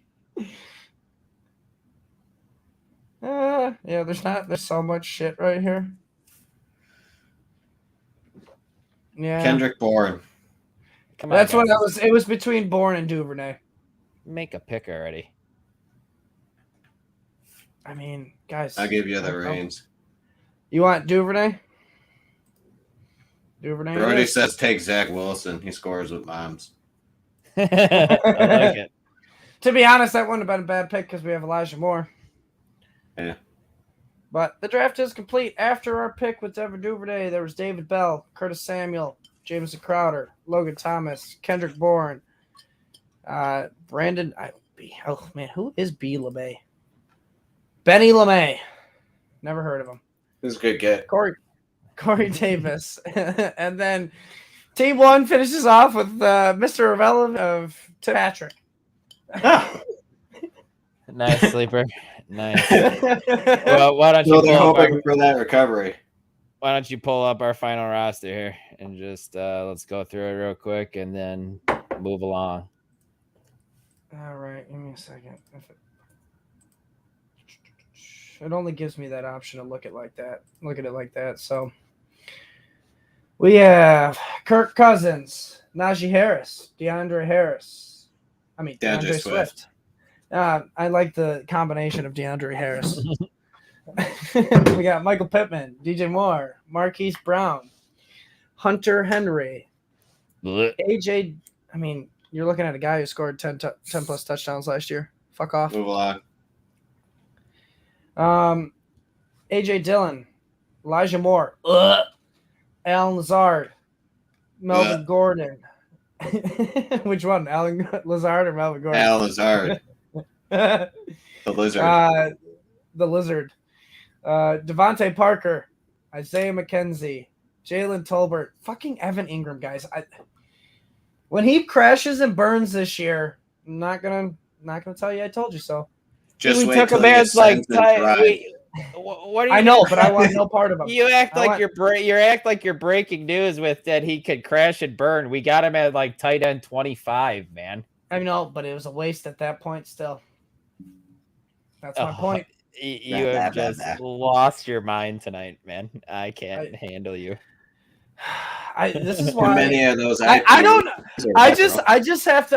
Yeah, there's so much shit right here. Yeah. Kendrick Bourne. Come on, That's what guys. I was. It was between Bourne and Duvernay. Make a pick already. I mean, guys. I'll give you the reins. You want Duvernay? Duvernay. Brody says take Zach Wilson. He scores with moms. I like it. To be honest, that wouldn't have been a bad pick because we have Elijah Moore. Yeah. But the draft is complete. After our pick with Devin Duvernay, there was David Bell, Curtis Samuel, Jameson Crowder, Logan Thomas, Kendrick Bourne, Brandon. Oh man, who is B. LeMay? Benny LeMay. Never heard of him. This is a good get. Corey Davis. And then Team 1 finishes off with Mr. Irrelevant of Tim Patrick. Nice sleeper. Nice. Well, why don't you So they're pull up hoping for that recovery. why don't you pull up our final roster here and just let's go through it real quick and then move along. All right, give me a second. It only gives me that option to look at it like that. So we have Kirk Cousins, Najee Harris, DeAndre Swift. I like the combination of DeAndre Harris. We got Michael Pittman, DJ Moore, Marquise Brown, Hunter Henry, Blech. AJ. I mean, you're looking at a guy who scored 10 plus touchdowns last year. Fuck off. Move along. AJ Dillon, Elijah Moore, Alan Lazard, Melvin Gordon. Which one? Alan Lazard or Melvin Gordon? Al Lazard. The lizard. The Lizard. Devontae Parker, Isaiah McKenzie, Jalen Tolbert, fucking Evan Ingram, guys. When he crashes and burns this year, I'm not gonna tell you I told you so. Just we wait took till a he man's like ascends and thrives. what do you I know, but I want no part of him. You act I like want- you're breaking news with that he could crash and burn. We got him at like tight end 25, man. I know, but it was a waste at that point still. That's my point. You have just lost your mind tonight, man. I can't handle you. This is Too why many of those. I don't. IPs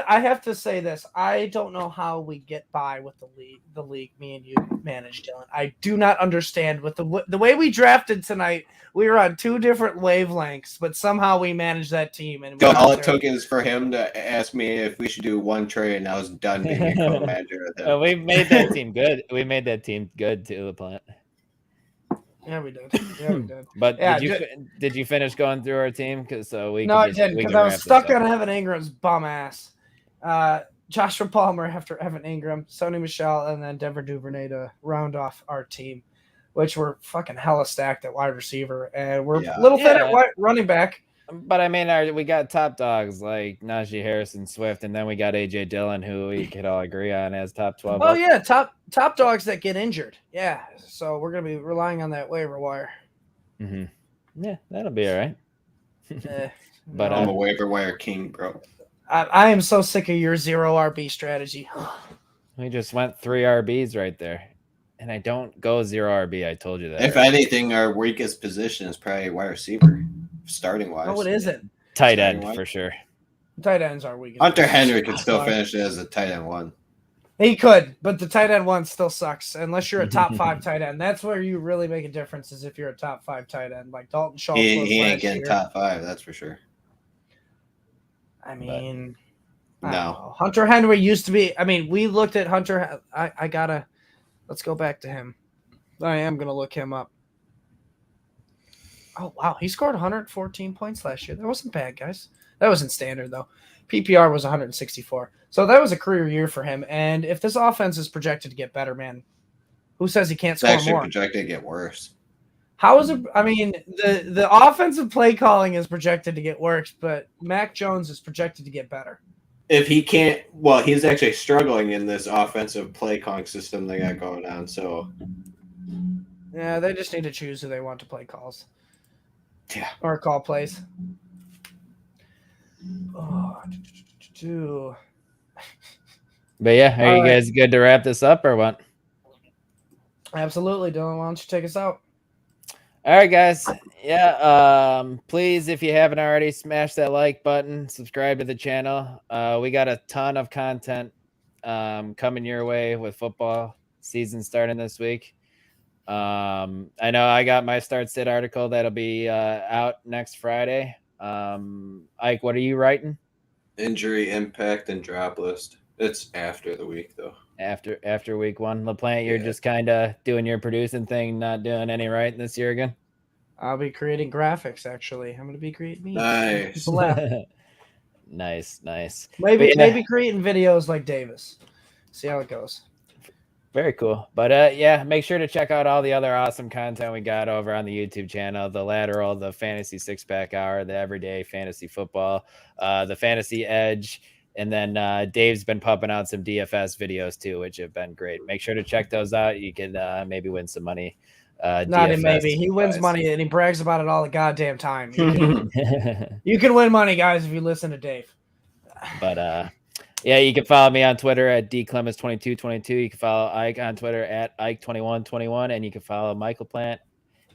I have to say this. I don't know how we get by with the league. Me and you manage, Dylan. I do not understand with the way we drafted tonight. We were on two different wavelengths, but somehow we managed that team. And all it took is for him to ask me if we should do one trade, and I was done being a co-manager with him. We made that team good. We made that team good too, the plant. Yeah, we did. Yeah, we did. But yeah, did you finish going through our team? Because no, I didn't. Because I was stuck on Evan Ingram's bum ass. Joshua Palmer after Evan Ingram, Sony Michel, and then Denver Duvernay to round off our team, which were fucking hella stacked at wide receiver, and we're a little thin at running back. But I mean, we got top dogs like Najee Harris and Swift, and then we got AJ Dillon, who we could all agree on as top 12. Oh yeah, top dogs that get injured. Yeah, so we're gonna be relying on that waiver wire. Mm-hmm. Yeah, that'll be all right. But I'm a waiver wire king, bro. I am so sick of your 0 RB strategy. We just went 3 RBs right there, and I don't go 0 RB. I told you that. If anything, our weakest position is probably wide receiver. Starting wise. Oh, it isn't. Tight end for sure. Tight ends are weak. Hunter Henry could still finish it as a tight end 1. He could, but the tight end 1 still sucks unless you're a top 5 tight end. That's where you really make a difference is if you're a top 5 tight end like Dalton Schultz. He ain't getting top 5, that's for sure. I mean, no. Hunter Henry used to be. I mean, we looked at Hunter. Let's go back to him. I am gonna look him up. Oh, wow. He scored 114 points last year. That wasn't bad, guys. That wasn't standard, though. PPR was 164. So that was a career year for him. And if this offense is projected to get better, man, who says he can't score more? It's actually projected to get worse. How is it? I mean, the offensive play calling is projected to get worse, but Mac Jones is projected to get better. If he can't, well, he's actually struggling in this offensive play calling system they got going on. So, yeah, they just need to choose who they want to play calls. Yeah. Or call plays. But yeah, are you guys good to wrap this up or what? Absolutely, Dylan. Why don't you take us out? All right, guys. Yeah. Please, if you haven't already, smash that like button, subscribe to the channel. We got a ton of content coming your way with football season starting this week. I know I got my start sit article that'll be out next Friday. Ike, what are you writing? Injury impact and drop list. It's after the week though. After week 1, LaPlante, you're just kind of doing your producing thing, not doing any writing this year again. I'll be creating graphics. Actually, I'm going to be creating. Nice. nice. Maybe creating videos like Davis. See how it goes. Very cool. But yeah, make sure to check out all the other awesome content we got over on the YouTube channel, the Lateral, the Fantasy 6-Pack Hour, the Everyday Fantasy Football, the Fantasy Edge, and then Dave's been pumping out some DFS videos too, which have been great. Make sure to check those out. You can maybe win some money. Not even maybe. He wins money and he brags about it all the goddamn time. You can win money, guys, if you listen to Dave. But yeah, you can follow me on Twitter at dclemens2222. You can follow Ike on Twitter at Ike2121, and you can follow Michael Plant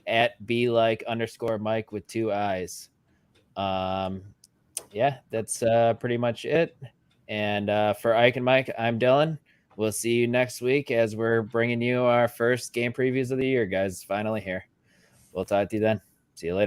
at @belike_Mike with 2 I's. Yeah, that's pretty much it. And for Ike and Mike, I'm Dylan. We'll see you next week as we're bringing you our first game previews of the year, guys. Finally here. We'll talk to you then. See you later.